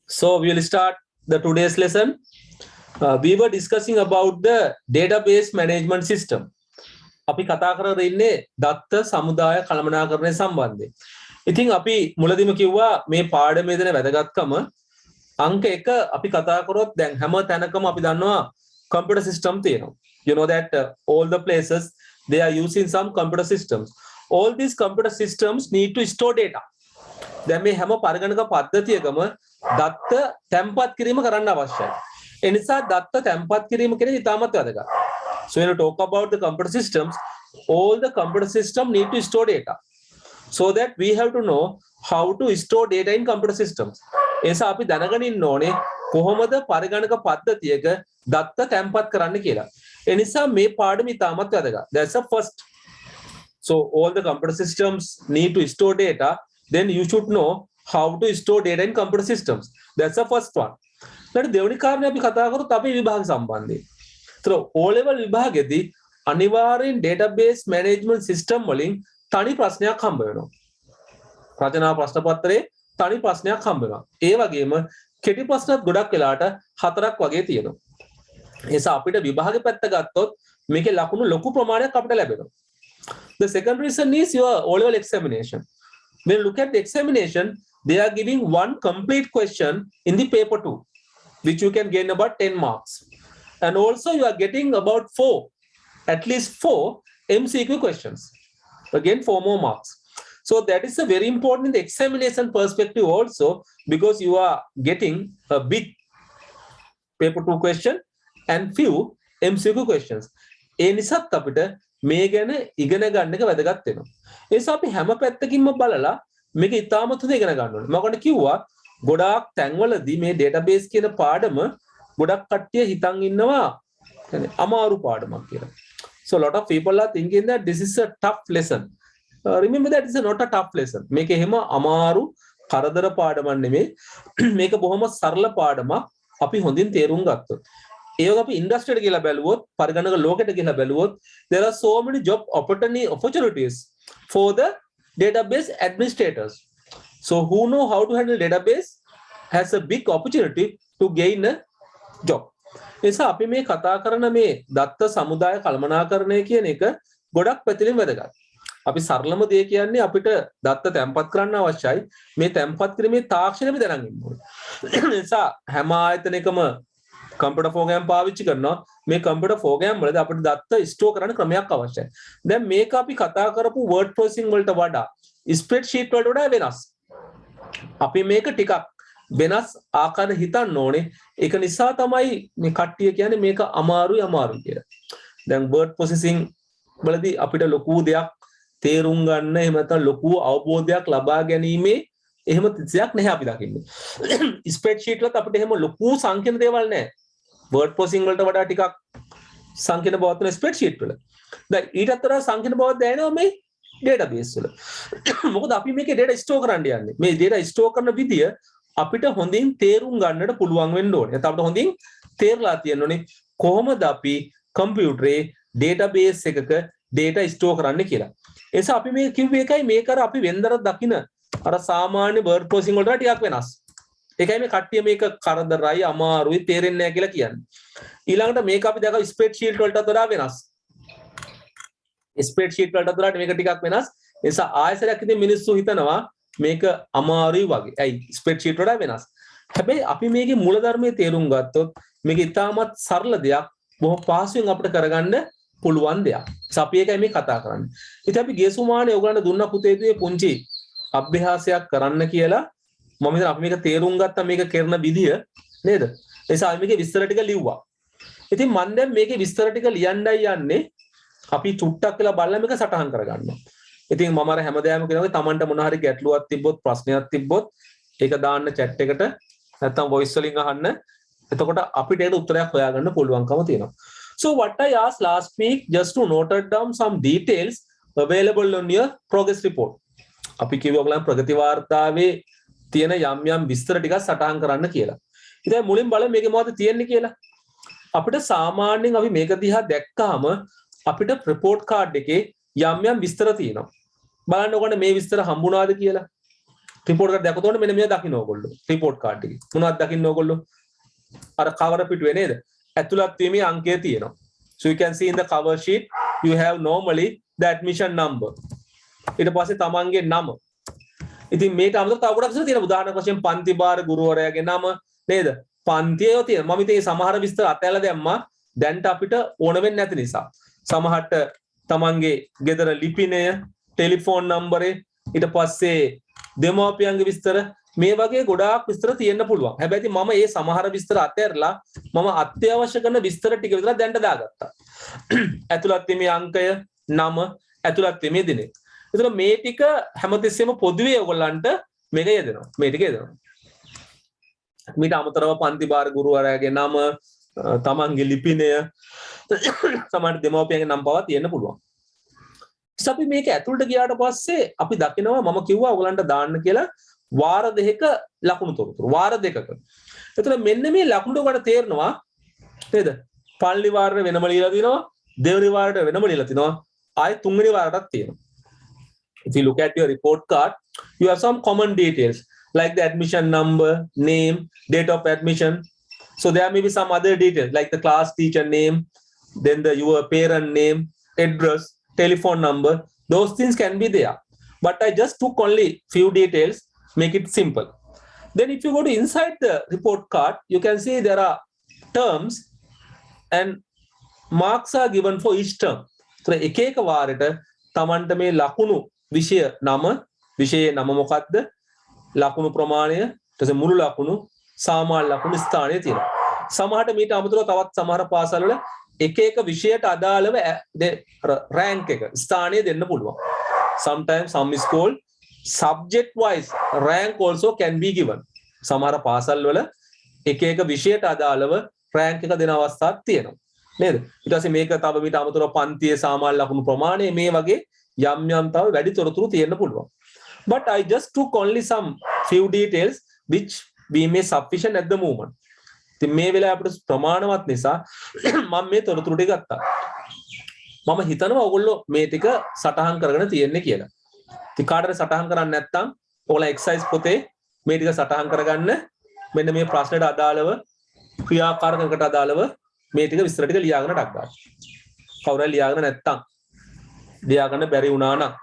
So we will start the today's lesson. We were discussing about the database management system. අපි කතා කරගෙන ඉන්නේ දත්ත සමුදාය කළමනාකරණය සම්බන්ධයෙන්. ඉතින් අපි මුලදීම කිව්වා මේ පාඩමේ දෙන වැදගත්කම අංක 1 අපි කතා කරොත් දැන් හැම තැනකම අපි දන්නවා computer system තියෙනවා. You know that all the places they are using some computer systems. All these computer systems need to store data. දැන් මේ හැම පරිගණක පද්ධතියකම දත්ත තැම්පත් කිරීම කරන්න අවශ්‍යයි. ඒ නිසා දත්ත තැම්පත් කිරීම කියන්නේ ඉතාමත් වැදගත්. So when you talk about the computer systems, all the computer system need to store data. So that we have to know how to store data in computer systems. ඒ නිසා අපි දැනගෙන ඉන්න ඕනේ කොහොමද පරිගණක පද්ධතියක දත්ත තැම්පත් කරන්න කියලා. ඒ නිසා මේ පාඩම ඉතාමත් වැදගත්. That's the first. So all the computer systems need to store data. Then you should know how to store data in computer systems. That's the first one. ඊට දෙවෙනි කාරණේ අපි කතා කරොත් අපේ විභාග සම්බන්ධයෙන්. ඒතර O level විභාගෙදී අනිවාර්යෙන් database management system වලින් තනි ප්‍රශ්නයක් හම්බ වෙනවා. රචනා ප්‍රශ්න පත්‍රයේ තනි ප්‍රශ්නයක් හම්බ වෙනවා. ඒ වගේම කෙටි ප්‍රශ්නත් ගොඩක් වෙලාට 4ක් වගේ තියෙනවා. ඒ නිසා අපිට විභාගෙ පැත්ත ගත්තොත් මේකේ ලකුණු ලොකු ප්‍රමාණයක් අපිට ලැබෙනවා. The second reason is your O level examination. When you look at the examination, they are giving one complete question in the paper 2, which you can gain about 10 marks. And also you are getting about at least 4 MCQ questions. Again, 4 more marks. So that is a very important in the examination perspective also, because you are getting a big paper 2 question and few MCQ questions. ඒ නිසාත් අපිට මේ ගැන ඉගෙන ගන්න එක වැදගත් වෙනවා. ඒ නිසා අපි හැම පැත්තකින්ම බලලා මේක ඉතාමත් හොඳ ඉගෙන ගන්න ඕනේ. මම ඔකට කිව්වා ගොඩාක් තැන්වලදී මේ database කියන පාඩම ගොඩක් කට්ටිය හිතන් ඉන්නවා يعني අමාරු පාඩමක් කියලා. So a lot of people are thinking that this is a tough lesson. Remember that it's not a tough lesson. මේක එහෙම අමාරු කරදර පාඩමක් නෙමෙයි. මේක බොහොම සරල පාඩමක් අපි හොඳින් තේරුම් ගත්තොත්. ඒක අපි ඉන්ඩස්ට්‍රියට කියලා බැලුවොත් පරිගණක ලෝකෙට කියලා බැලුවොත් there are so many job opportunities for the database administrators. So who know how to handle database has a big opportunity to gain a job. එසා අපි මේ කතා කරන මේ දත්ත සමුදාය කළමනාකරණය කියන එක ගොඩක් පැතිලින් වැදගත්. අපි සරලම දේ කියන්නේ අපිට දත්ත තැම්පත් කරන්න අවශ්‍යයි. මේ තැම්පත් කිරීමේ තාක්ෂණය අපි දැනගන්න ඕනේ. එසා හැම ආයතනයකම කම්පියුටර් ප්‍රෝග්‍රෑම් පාවිච්චි කරනවා. මේ කම්පියුටර් ප්‍රෝග්‍රෑම් වලදී අපිට දත්ත ස්ටෝර් කරන්න ක්‍රමයක් අවශ්‍යයි. දැන් මේක අපි කතා කරපු word processing වලට වඩා ස්ප්‍රෙඩ්ෂීට් වලට වඩා වෙනස්. අපි මේක ටිකක් වෙනස් ආකාරයෙන් හිතන්න ඕනේ. ඒක නිසා තමයි මේ කට්ටිය කියන්නේ මේක අමාරුයි කියලා. දැන් word processing වලදී අපිට ලොකු දෙයක් තේරුම් ගන්න එහෙම නැත්නම් ලොකු අවබෝධයක් ලබා ගැනීමේ එහෙම තිසයක් නැහැ අපි දකින්නේ. ස්ප්‍රෙඩ්ෂීට් වලත් අපිට එහෙම ලොකු සංකීර්ණ දේවල් නැහැ. word processing වලට වඩා ටිකක් සංකීර්ණ බවක් තියෙන ස්ප්‍රෙඩ්ෂීට් වල. දැන් ඊටත් වඩා සංකීර්ණ බවක් දැනෙනවා මේ database වල. මොකද අපි මේකේ data store කරන්න යන්නේ. මේ data store කරන විදිය අපිට හොඳින් තේරුම් ගන්නට පුළුවන් වෙන්න ඕනේ. නැත්නම් අපිට හොඳින් තේරලා තියෙන්න ඕනේ කොහොමද අපි කම්පියුටරේ database එකක data store කරන්න කියලා. ඒ නිසා අපි මේ කිව්වේ එකයි මේක අර අපි වෙන්දර දකින අර සාමාන්‍ය word processing වලට ටිකක් වෙනස්. ඒකයි මේ කට්ටිය මේක කරදරයි අමාරුයි තේරෙන්නේ නැහැ කියලා කියන්නේ. ඊළඟට මේක අපි දැක්ක ස්ප්‍රෙඩ්ෂීට් වලටත් වඩා වෙනස්. ස්ප්‍රෙඩ්ෂීට් වලටත් වඩා මේක ටිකක් වෙනස්. ඒ නිසා ආයසරයක් ඉතින් මිනිස්සු හිතනවා මේක අමාරුයි වගේ. ඇයි ස්ප්‍රෙඩ්ෂීට් වලට වෙනස්. හැබැයි අපි මේකේ මූලධර්මයේ තේරුම් ගත්තොත් මේක ඉතාමත් සරල දෙයක්. බොහොම පහසුවෙන් අපිට කරගන්න පුළුවන් දෙයක්. අපි ඒකයි මේ කතා කරන්නේ. ඉතින් අපි ගිය සුමානේ ඔයගලන්ට දුන්න පුතේදුවේ පුංචි අභ්‍යාසයක් කරන්න කියලා මම හිතන අපි මේක තේරුම් ගත්තා මේක කරන විදිය නේද? ඒ නිසා අපි මේකේ විස්තර ටික ලිව්වා. ඉතින් මම දැන් මේකේ විස්තර ටික ලියන්නයි යන්නේ. අපි චුට්ටක් වෙලා බලලා මේක සටහන් කරගන්නවා. ඉතින් මම අර හැමදාම කියනවා තමන්ට මොන හරි ගැටලුවක් තිබ්බොත් ප්‍රශ්නයක් තිබ්බොත් ඒක දාන්න chat එකට නැත්නම් voice වලින් අහන්න. එතකොට අපිට ඒක උත්තරයක් හොයාගන්න පුළුවන්කම තියෙනවා. So what I asked last week just to note down some details available on your progress report. අපි කිව්වා ඔයගලන් ප්‍රගති වාර්තාවේ තියෙන යම් විස්තර ටිකක් සටහන් කරන්න කියලා. ඉතින් මුලින් බලමු මේකේ මොකද තියෙන්නේ කියලා. අපිට සාමාන්‍යයෙන් අපි මේක දිහා දැක්කාම අපිට report card එකේ යම් විස්තර තියෙනවා. බලන්න ඔයගොල්ලෝ මේ විස්තර හම්බුණාද කියලා. report එක දැකතොත් මෙන්න මේ දකින්න ඕගොල්ලෝ report card එකේ මොනවද දකින්න ඕගොල්ලෝ අර cover පිටුවේ නේද ඇතුළත් වීමේ අංකය තියෙනවා so you can see in the cover sheet you have normally the admission number ඊට පස්සේ තමන්ගේ නම ඉතින් මේක අමතක තව කොටස් තියෙනවා උදාහරණයක් වශයෙන් පන්ති භාර ගුරුවරයාගේ නම නේද පන්තියේ තියෙනවා මම ඉතින් සමහර විස්තර අතහැරලා දැම්මා දැන්ට අපිට ඕන වෙන්නේ නැති නිසා සමහරට තමන්ගේ ගෙදර ලිපිනය ටෙලිෆෝන් නම්බරේ ඊට පස්සේ දෙමාපියන්ගේ විස්තර මේ වගේ ගොඩාක් විස්තර තියෙන්න පුළුවන්. හැබැයි මම මේ සමහර විස්තර අතහැරලා මම අත්‍යවශ්‍ය කරන විස්තර ටික විතර දැන්ට දාගත්තා. ඇතුළත් වීමේ අංකය, නම, ඇතුළත් වීමේ දිනය. ඒතර මේ ටික හැමතිස්සෙම පොදුවේ ඔයගොල්ලන්ට මේක යදෙනවා. මේ ටික යදෙනවා. මීට අමතරව පන්ති භාර ගුරුවරයාගේ නම, තමන්ගේ ලිපිනය, සමහර දෙමාපියන්ගේ නම් පවා තියෙන්න පුළුවන්. අපි මේක ඇතුළට ගියාට පස්සේ අපි දකිනවා මම කිව්වා ඔයගලන්ට දාන්න කියලා වාර දෙකක ලකුණු තොරතුරු වාර දෙකක. එතන මෙන්න මේ ලකුණු වල තේරෙනවා නේද? පළවෙනි වාරේ වෙනම ලියලා තිනවා, දෙවෙනි වාරේ වෙනම ලියලා තිනවා, ආයෙ තුන්වෙනි වාරටත් තියෙනවා. If you look at your report card, you have some common details like the admission number, name, date of admission. So there may be some other details like the class teacher name, then your parent name, address, telephone number, those things can be there. But I just took only few details, make it simple. Then if you go to inside the report card, you can see there are terms and marks are given for each term. So එක එක වාරයට තමන්ට මේ ලකුණු විෂය නම, විෂයේ නම මොකක්ද? ලකුණු ප්‍රමාණය, ඊට පස්සේ මුළු ලකුණු, සාමාන්‍ය ලකුණු ස්ථානය තියෙනවා. සමහරට මීට අමතරව තවත් සමහර පාසල්වල එක එක විෂයට අදාළව රෑන්ක් එක ස්ථානය දෙන්න පුළුවන්. Sometimes some school subject wise rank also can be given. සමහර පාසල් වල එක එක විෂයට අදාළව රෑන්ක් එක දෙන අවස්ථාවක් තියෙනවා. නේද? ඊට පස්සේ මේක තව මීට අමතරව පන්තියේ සාමාන්‍ය ලකුණු ප්‍රමාණය මේ වගේ යම් යම් තව වැඩි තොරතුරු තියෙන්න පුළුවන්. But I just took only some few details which we may sufficient at the moment. ඉතින් මේ වෙලාවේ අපිට ප්‍රමාණවත් නිසා මම මේ තොරතුරු ටික ගත්තා. මම හිතනවා ඔයගොල්ලෝ මේ ටික සටහන් කරගෙන තියෙන්නේ කියලා. ඉතින් කාටද සටහන් කරන්නේ නැත්නම් ඔයාලා එක්සර්සයිස් පොතේ මේ ටික සටහන් කරගන්න මෙන්න මේ ප්‍රශ්නෙට අදාළව ක්‍රියාකාරකකට අදාළව මේ ටික විස්තර ටික ලියාගෙන ඩක් ගන්න. කවුරු හරි ලියාගෙන නැත්නම් ලියාගන්න බැරි වුණා නම්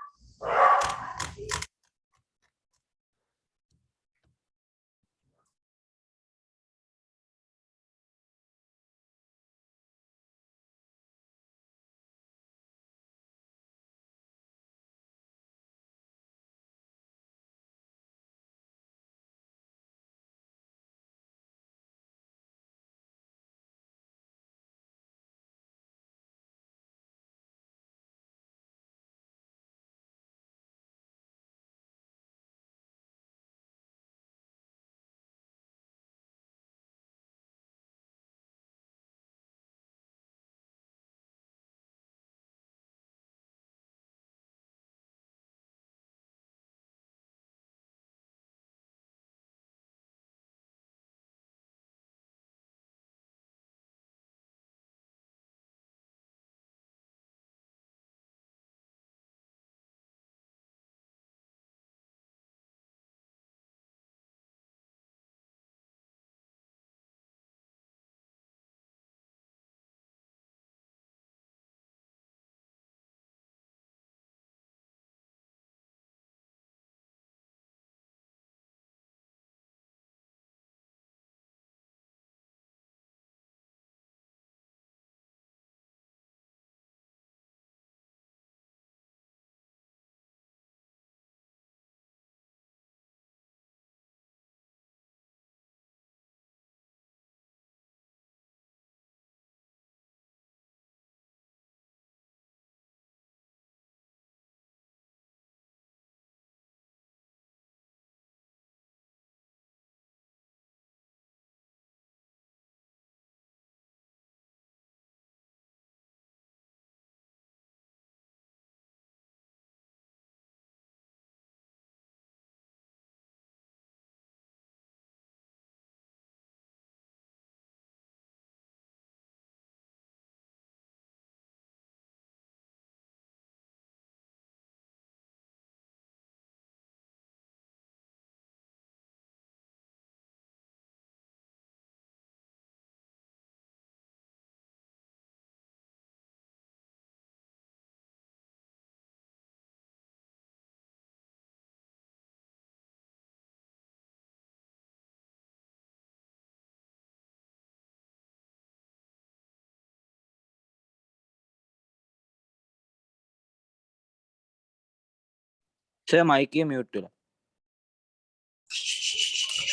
සර් මයික් එක මියුට් වෙලා.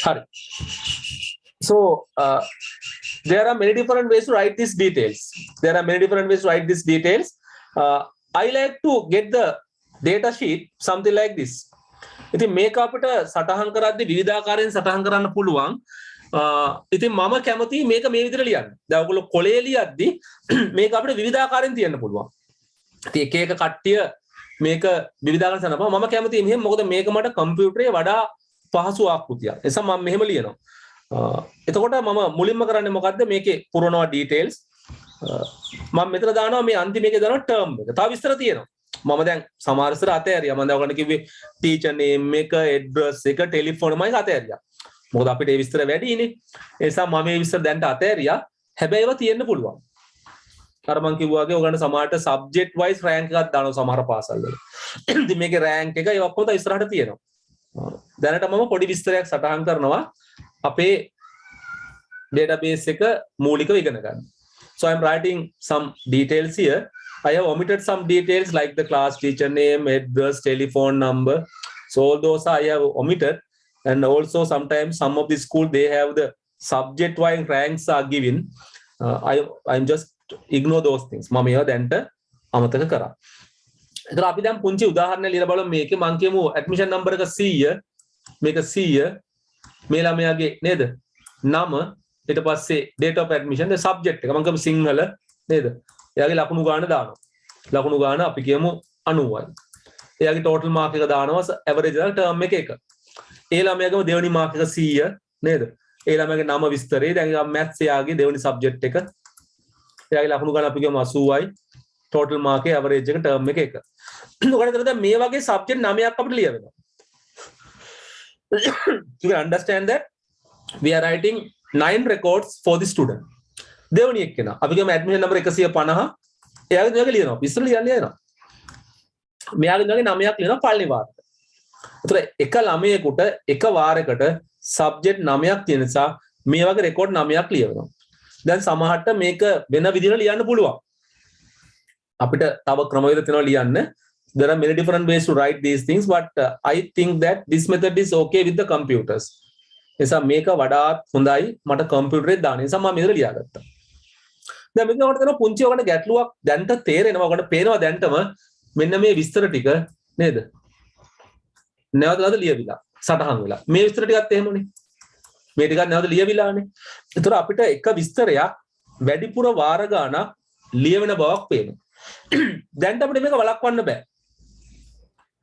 Hurry. So there are many different ways to write these details. I like to get the data sheet something like this. ඉතින් මේක අපිට සටහන් කරද්දී විවිධාකාරයෙන් සටහන් කරන්න පුළුවන්. ඉතින් මම කැමති මේක මේ විදිහට ලියන්න. දැන් ඔයගොල්ලෝ කොලේ ලියද්දී මේක අපිට විවිධාකාරයෙන් තියන්න පුළුවන්. ඉතින් එක එක කට්ටිය මේක විවිධාකාරයෙන් සනපා මම කැමති මෙහෙම මොකද මේක මට කම්පියුටරේ වඩා පහසු ආකෘතියක්. ඒ නිසා මම මෙහෙම ලියනවා. එතකොට මම මුලින්ම කරන්නේ මොකද්ද මේකේ පුරවනවා ඩීටේල්ස්. මම මෙතන දානවා මේ අන්තිම එකේ දානවා ටර්ම් එක. තව විස්තර තියෙනවා. මම දැන් සමහර ඉස්සර අතෑරියා. මම දැන් ඔයගොල්ලන්ට කිව්වේ ටීචර් නේම් එක, ඇඩ්‍රස් එක, ටෙලිෆෝන් නම්බර් එක අතෑරියා. මොකද අපිට ඒ විස්තර වැඩිනේ. ඒ නිසා මම මේ විස්තර දැන්ට අතෑරියා. හැබැයි ඒවා තියෙන්න පුළුවන්. අර මම කිව්වා වගේ ඔයගොල්ලන්ට සමහරට සබ්ජෙක්ට් වයිස් රෑන්ක් එකක් දානවා සමහර පාසල් වල. ඉතින් මේකේ රෑන්ක් එක ඒ ඔක්කොම ඉස්සරහට තියෙනවා. දැනට මම පොඩි විස්තරයක් සටහන් කරනවා අපේ database එක මූලිකව ඉගෙන ගන්න. So I am writing some details here. I have omitted some details like the class teacher name, address, telephone number. So all those I have omitted. And also sometimes some of the school they have the subject wise ranks are given. I'm just ignore those things. මම ඒවා දැන්ට අමතක කරා. ඒතර අපි දැන් පුංචි උදාහරණයක් ලියලා බලමු. මේකේ මම කියමු admission number එක 100. මේක 100. මේ ළමයාගේ නේද? නම ඊට පස්සේ date of admission the subject එක මම කියමු සිංහල නේද? එයාගේ ලකුණු ගාන දානවා. ලකුණු ගාන අපි කියමු 90යි. එයාගේ total mark එක දානවා average එක term එක 1. ඒ ළමයාගේම දෙවෙනි mark එක 100 නේද? ඒ ළමයාගේ නම විස්තරේ දැන් maths එයාගේ දෙවෙනි subject එක. එයාගේ ලකුණු ගාන අපි කියමු 80යි. total mark එක average එක term එක 1. ඔයාලට දැන් මේ වගේ subject 9ක් අපිට ලිය වෙනවා. You can understand that we are writing 9 records for the student. දෙවනි එක්කෙනා අපි කියමු admission number 150. එයාගේ දෙයක ලියනවා. ඉස්සෙල්ලා ලියන්නේ එනවා. මෙයාගේ දෙයක 9ක් ලියනවා පළවෙනි වාරයට. ඒතර එක ළමයෙකුට එක වාරයකට subject 9ක් තියෙන නිසා මේ වගේ record 9ක් ලියවෙනවා. දැන් සමහරට මේක වෙන විදිහට ලියන්න පුළුවන්. අපිට තව ක්‍රමවේද තියෙනවා ලියන්න. There are many different ways to write these things, but I think that this method is okay with the computers. නිසා මේක වඩාත් හොඳයි මට කම්පියුටරේ දාන්න. නිසා මම මේක ලියාගත්තා. දැන් මෙතන ඔයාලට දෙන පුංචි ඔයගොල්ලෝ ගැටලුවක් දැන්ට තේරෙනවා. ඔයගොල්ලෝ පේනවා දැන්ටම මෙන්න මේ විස්තර ටික නේද? නැවත ලියවිලා සටහන් වෙලා. මේ විස්තර ටිකත් එහෙමනේ. මේ ටිකත් නැවත ලියවිලානේ. ඒතර අපිට එක විස්තරයක් වැඩිපුර වාර ගානක් ලියවෙන බවක් පේනවා. දැන්ට අපිට මේක වළක්වන්න බෑ.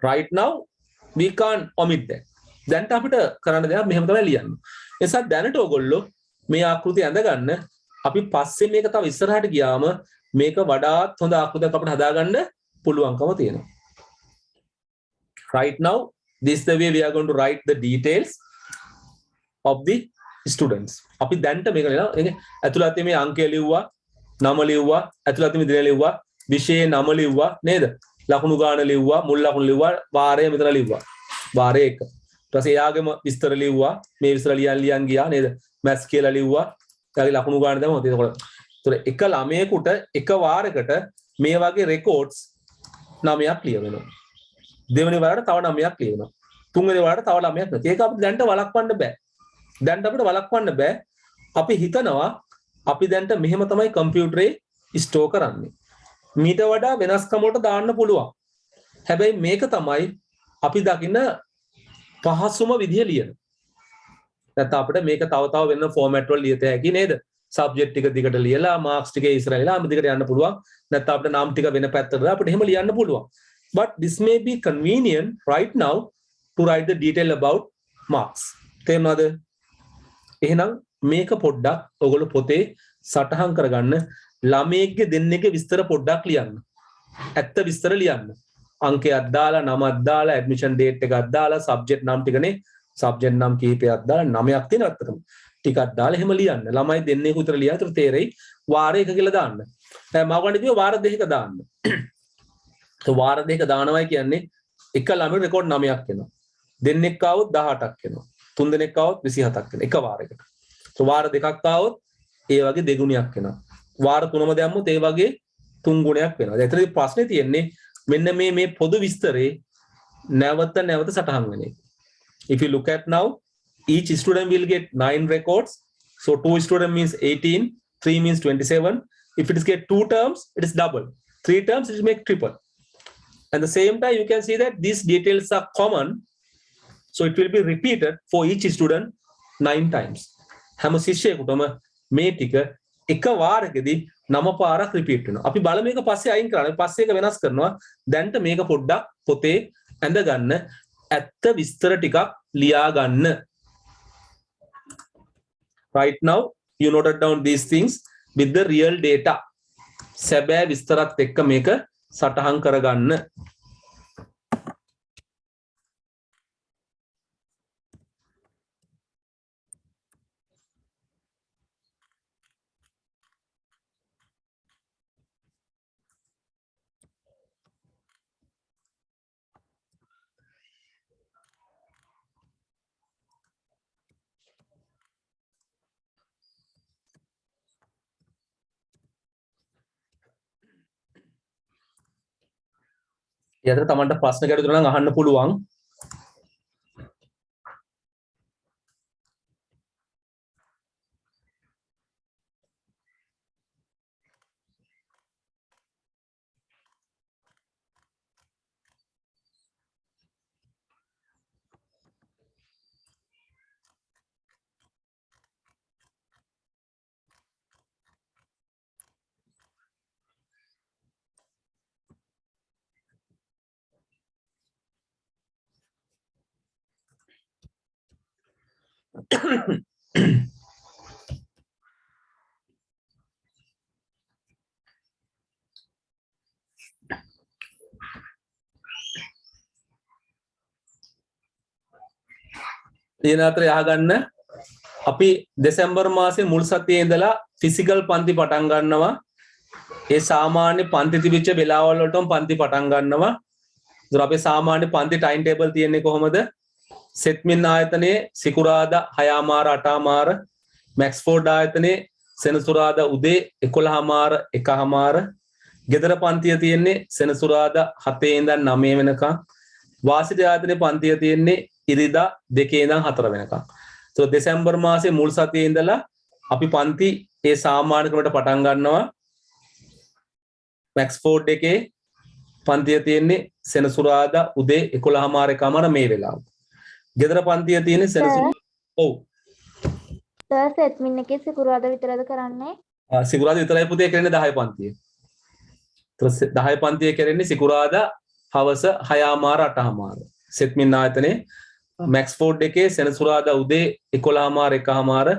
Right now we can't omit that. දැන්ට අපිට කරන්න දෙයක් මෙහෙම තමයි ලියන්න. ඒ නිසා දැනට ඔයගොල්ලෝ මේ ආකෘතිය අඳගන්න අපි පස්සේ මේක තව ඉස්සරහට ගියාම මේක වඩාත් හොඳ ආකෘතියක් අපිට හදාගන්න පුළුවන්කම තියෙනවා. Right now this is the way we are going to write the details of the students. අපි දැන්ට මේක ලියනවා. ඒ ඇතුළත මේ අංකය ලිව්වා, නම ලිව්වා, ඇතුළත මේ දින ලිව්වා, විෂයේ නම ලිව්වා නේද? ලකුණු ගාන ලිව්වා, මුල් ලකුණු ලිව්වා, වාරය මෙතන ලිව්වා. වාරය 1. ඊට පස්සේ යාගෙම විස්තර ලිව්වා, මේ විස්තර ලියන් ගියා නේද? මැත්ස් කියලා ලිව්වා. ඊළඟ ලකුණු ගාන දැම්මොත් එතකොට එක ළමයෙකුට එක වාරයකට මේ වගේ රෙකෝඩ්ස් 9ක් ලියවෙනවා. දෙවෙනි වාරයට තව 9ක් ලියවෙනවා. තුන්වෙනි වාරයට තව 9ක් ලියවෙනවා. ඒක අපිට දැන්ට වළක්වන්න බෑ. දැන්ට අපිට වළක්වන්න බෑ. අපි හිතනවා අපි දැන්ට මෙහෙම තමයි කම්පියුටරේ ස්ටෝර් කරන්නේ. මීට වඩා වෙනස්කම් වලට දාන්න පුළුවන්. හැබැයි මේක තමයි අපි දකින්න පහසුම විදිය ලියන. නැත්නම් අපිට මේක තව වෙන ෆෝමැට් වල ලියත හැකි නේද? සබ්ජෙක්ට් ටික දිගට ලියලා මාක්ස් ටික ඉස්සරහලා අම දිගට යන්න පුළුවන්. නැත්නම් අපිට නම් ටික වෙන පැත්තට දාලා අපිට එහෙම ලියන්න පුළුවන්. But this may be convenient right now to write the detail about marks. තේරුණාද? එහෙනම් මේක පොඩ්ඩක් ඔයගොල්ලෝ පොතේ සටහන් කරගන්න. ළමයෙක්ගේ දෙන්නෙක්ගේ විස්තර පොඩ්ඩක් ලියන්න. ඇත්ත විස්තර ලියන්න. අංකයක් දාලා, නමක් දාලා, ඇඩ්මිෂන් ඩේට් එකක් දාලා, සබ්ජෙක්ට් නම් ටිකනේ, සබ්ජෙක්ට් නම් කීපයක් දාලා 9ක් තියෙන අතරම. ටිකක් දාලා එහෙම ලියන්න. ළමයි දෙන්නෙක් උතර ලියා. ඒතර තේරෙයි වාර 1 කියලා දාන්න. මම ගන්න කිව්වා වාර 2ක දාන්න. તો වාර 2ක දානවයි කියන්නේ එක ළමයි රෙකෝඩ් 9ක් වෙනවා. දෙන්නෙක් ආවොත් 18ක් වෙනවා. තුන් දෙනෙක් ආවොත් 27ක් වෙනවා. එක වාරයකට. તો වාර 2ක් ආවොත් ඒ වගේ දෙගුණයක් වෙනවා. වාර 3ම දැම්මොත් ඒ වගේ 3 ගුණයක් වෙනවා. දැන් එතනදී ප්‍රශ්නේ තියෙන්නේ මෙන්න මේ පොදු විස්තරේ නැවත සටහන් වෙන එක. If you look at now, each student will get 9 records. So 2 student means 18, 3 means 27. If it is get 2 terms, it is double. 3 terms, it will make triple. At the same time, you can see that these details are common. So it will be repeated for each student 9 times. හැම ශිෂ්‍යයෙකුටම මේ ටික එක වාරකදී 9 පාරක් repeat වෙනවා. අපි බලමු මේක පස්සේ අයින් කරන්න. පස්සේ එක වෙනස් කරනවා. දැන්ට මේක පොඩ්ඩක් පොතේ ඇඳ ගන්න. ඇත්ත විස්තර ටිකක් ලියා ගන්න. Right now, you noted down these things with the real data. සැබෑ විස්තරත් එක්ක මේක සටහන් කරගන්න. යතර තමන්ට ප්‍රශ්න ගැටලු නම් අහන්න පුළුවන්. තියෙන අතර යහගන්න අපි දෙසැම්බර් මාසේ මුල් සතියේ ඉඳලා ෆිසිකල් පන්ති පටන් ගන්නවා. ඒ සාමාන්‍ය පන්ති තිබිච්ච වෙලාවල් වලටම පන්ති පටන් ගන්නවා. ඒතර අපේ සාමාන්‍ය පන්ති ටයිම් ටේබල් තියෙන්නේ කොහොමද? සෙත්මින් ආයතනයේ සිකුරාදා 6:00 8:00 මැක්ස්ෆෝඩ් ආයතනයේ සෙනසුරාදා උදේ 11:00 1:00 ගෙදර පන්තිය තියෙන්නේ සෙනසුරාදා 7 ඉඳන් 9 වෙනකම් වාසිත ආයතනයේ පන්තිය තියෙන්නේ ඉරිදා 2 ඉඳන් 4 වෙනකම්. ඒතකොට දෙසැම්බර් මාසේ මුල් සතියේ ඉඳලා අපි පන්ති ඒ සාමාන්‍ය ක්‍රමයට පටන් ගන්නවා. මැක්ස්ෆෝඩ් එකේ පන්තිය තියෙන්නේ සෙනසුරාදා උදේ 11:00 1:00 මේ වෙලාව. ගෙදර පන්තිය තියෙන්නේ සෙනසුරාදා ඔව් සර් සෙත්මින් එකේ සිකුරාදා විතරද කරන්නේ? සිකුරාදා විතරයි පුතේ කරන්නේ 10 පන්තිය. ඒතර 10 පන්තිය කරන්නේ සිකුරාදා හවස 6:00 8:00 සෙත්මින් ආයතනයේ මැක්ස්ෆෝඩ් එකේ සෙනසුරාදා උදේ 11:00 1:00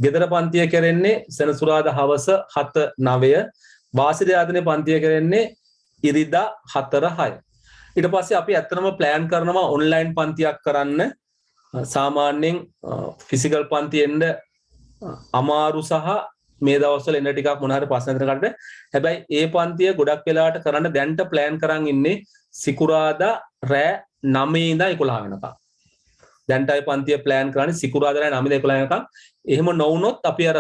ගෙදර පන්තිය කරන්නේ සෙනසුරාදා හවස 7 9 වාසිත ආයතනයේ පන්තිය කරන්නේ ඉරිදා 4 6. ඊට පස්සේ අපි ඇත්තටම ප්ලෑන් කරනවා ඔන්ලයින් පන්තියක් කරන්න. සාමාන්‍යයෙන් ෆිසිකල් පන්තියෙන්ද අමාරු සහ මේ දවස්වල එන්න ටිකක් මොන හරි ප්‍රශ්න දෙනකට හැබැයි ඒ පන්තිය ගොඩක් වෙලාවට කරන්න දැන්ට ප්ලෑන් කරන් ඉන්නේ සිකුරාදා රෑ 9 ඉඳන් 11 වෙනකම්. දැන්ටයි පන්තිය ප්ලෑන් කරන්නේ සිකුරාදා රෑ 9 ඉඳන් 11 වෙනකම්. එහෙම නොවුනොත් අපි අර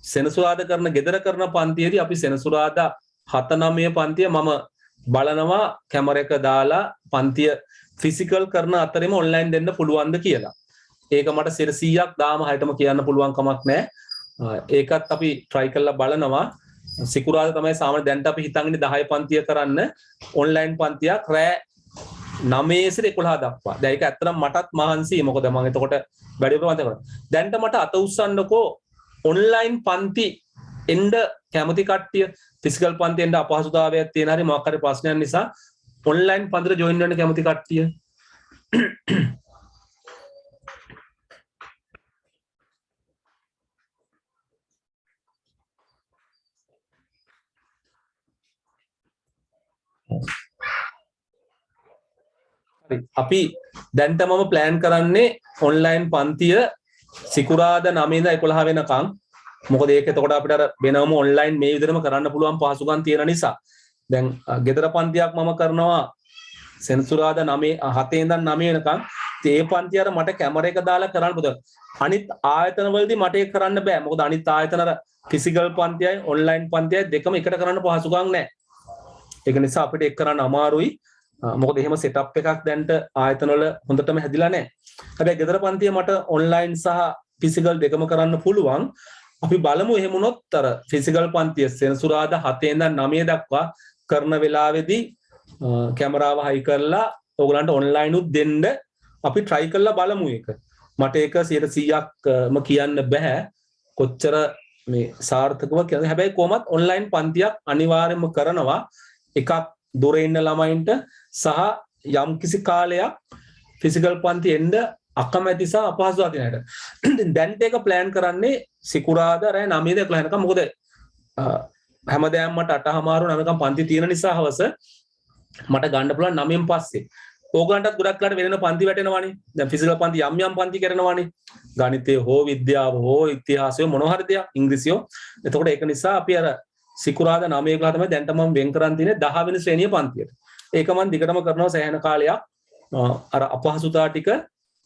සෙනසුරාදා කරන ගෙදර කරන පන්තියේදී අපි සෙනසුරාදා 7 9 පන්තිය මම බලනවා කැමර එක දාලා පන්තිය ෆිසිකල් කරන අතරෙම ඔන්ලයින් දෙන්න පුළුවන්ද කියලා. ඒක මට 100ක් දාම හයටම කියන්න පුළුවන් කමක් නැහැ. ඒකත් අපි try කරලා බලනවා. සිකුරාදා තමයි සාමාන්‍ය දැන්ට අපි හිතන් ඉන්නේ 10 පන්තිය කරන්න ඔන්ලයින් පන්තියක් රෑ 9 සිට 11 දක්වා. දැන් ඒක ඇත්තටම මටත් මහන්සියි. මොකද මම එතකොට වැඩි ප්‍රමාණයක් කරනවා. දැන්ට මට අත උස්සන්නකෝ ඔන්ලයින් පන්ති එන්න කැමති කට්ටිය ෆිසිකල් පන්ති එන්න අපහසුතාවයක් තියෙන හරි මොකක් හරි ප්‍රශ්නයක් නිසා ඔන්ලයින් පන්තිට ජොයින් වෙන්න කැමති කට්ටිය අපි දැන්ට මම ප්ලෑන් කරන්නේ ඔන්ලයින් පන්තිය සිකුරාදා 9 ඉඳන් 11 වෙනකම්. මොකද ඒක එතකොට අපිට අර වෙනම ඔන්ලයින් මේ විදිහටම කරන්න පුළුවන් පහසුකම් තියෙන නිසා. දැන් ගෙදර පන්තියක් මම කරනවා සෙනසුරාදා 7 ඉඳන් 9 වෙනකම්. ඒ පන්තිය අර මට කැමර එක දාලා කරන්න පුළුවන්. අනිත් ආයතන වලදී මට ඒක කරන්න බෑ. මොකද අනිත් ආයතන අර ෆිසිකල් පන්තියයි ඔන්ලයින් පන්තියයි දෙකම එකට කරන්න පහසුකම් නැහැ. ඒක නිසා අපිට ඒක කරන්න අමාරුයි. මොකද එහෙම සෙටප් එකක් දැන්ට ආයතන වල හොඳටම හැදිලා නැහැ. හැබැයි ගෙදර පන්තිය මට ඔන්ලයින් සහ ෆිසිකල් දෙකම කරන්න පුළුවන්. අපි බලමු එහෙම වුණොත් අර ෆිසිකල් පන්තිය සෙනසුරාදා 7 ඉඳන් 9 දක්වා කරන වෙලාවේදී කැමරාව හයි කරලා ඕගලන්ට ඔන්ලයින් උත් දෙන්න අපි try කරලා බලමු ඒක. මට ඒක 100%ක්ම කියන්න බෑ කොච්චර මේ සාර්ථකව කියලා. හැබැයි කොහොමත් ඔන්ලයින් පන්තියක් අනිවාර්යයෙන්ම කරනවා. එකක් දුර ඉන්න ළමයින්ට සහ යම් කිසි කාලයක් ෆිසිකල් පන්ති එන්න අකමැති සහ අපහසු අදිනට. දැන් ඒක ප්ලෑන් කරන්නේ සිකුරාදා රෑ 9 11 වෙනකම්. මොකද හැමදාම මට 8:00 9කම් පන්ති තියෙන නිසා හවස මට ගන්න පුළුවන් 9න් පස්සේ. ඕගලන්ටත් ගොඩක් ලාට වෙන පන්ති වැටෙනවානේ. දැන් ෆිසිකල් පන්ති යම් පන්ති කරනවානේ. ගණිතය හෝ විද්‍යාව හෝ ඉතිහාසය මොන හරි දෙයක් ඉංග්‍රීසියෝ. එතකොට ඒක නිසා අපි අර සිකුරාදා 9 11 තමයි දැන්ට මම වෙන් කරන් තියෙන්නේ 10 වෙනි ශ්‍රේණිය පන්තියට. ඒක මම දිගටම කරනවා සෑහෙන කාලයක්. අර අපහසුතා ටික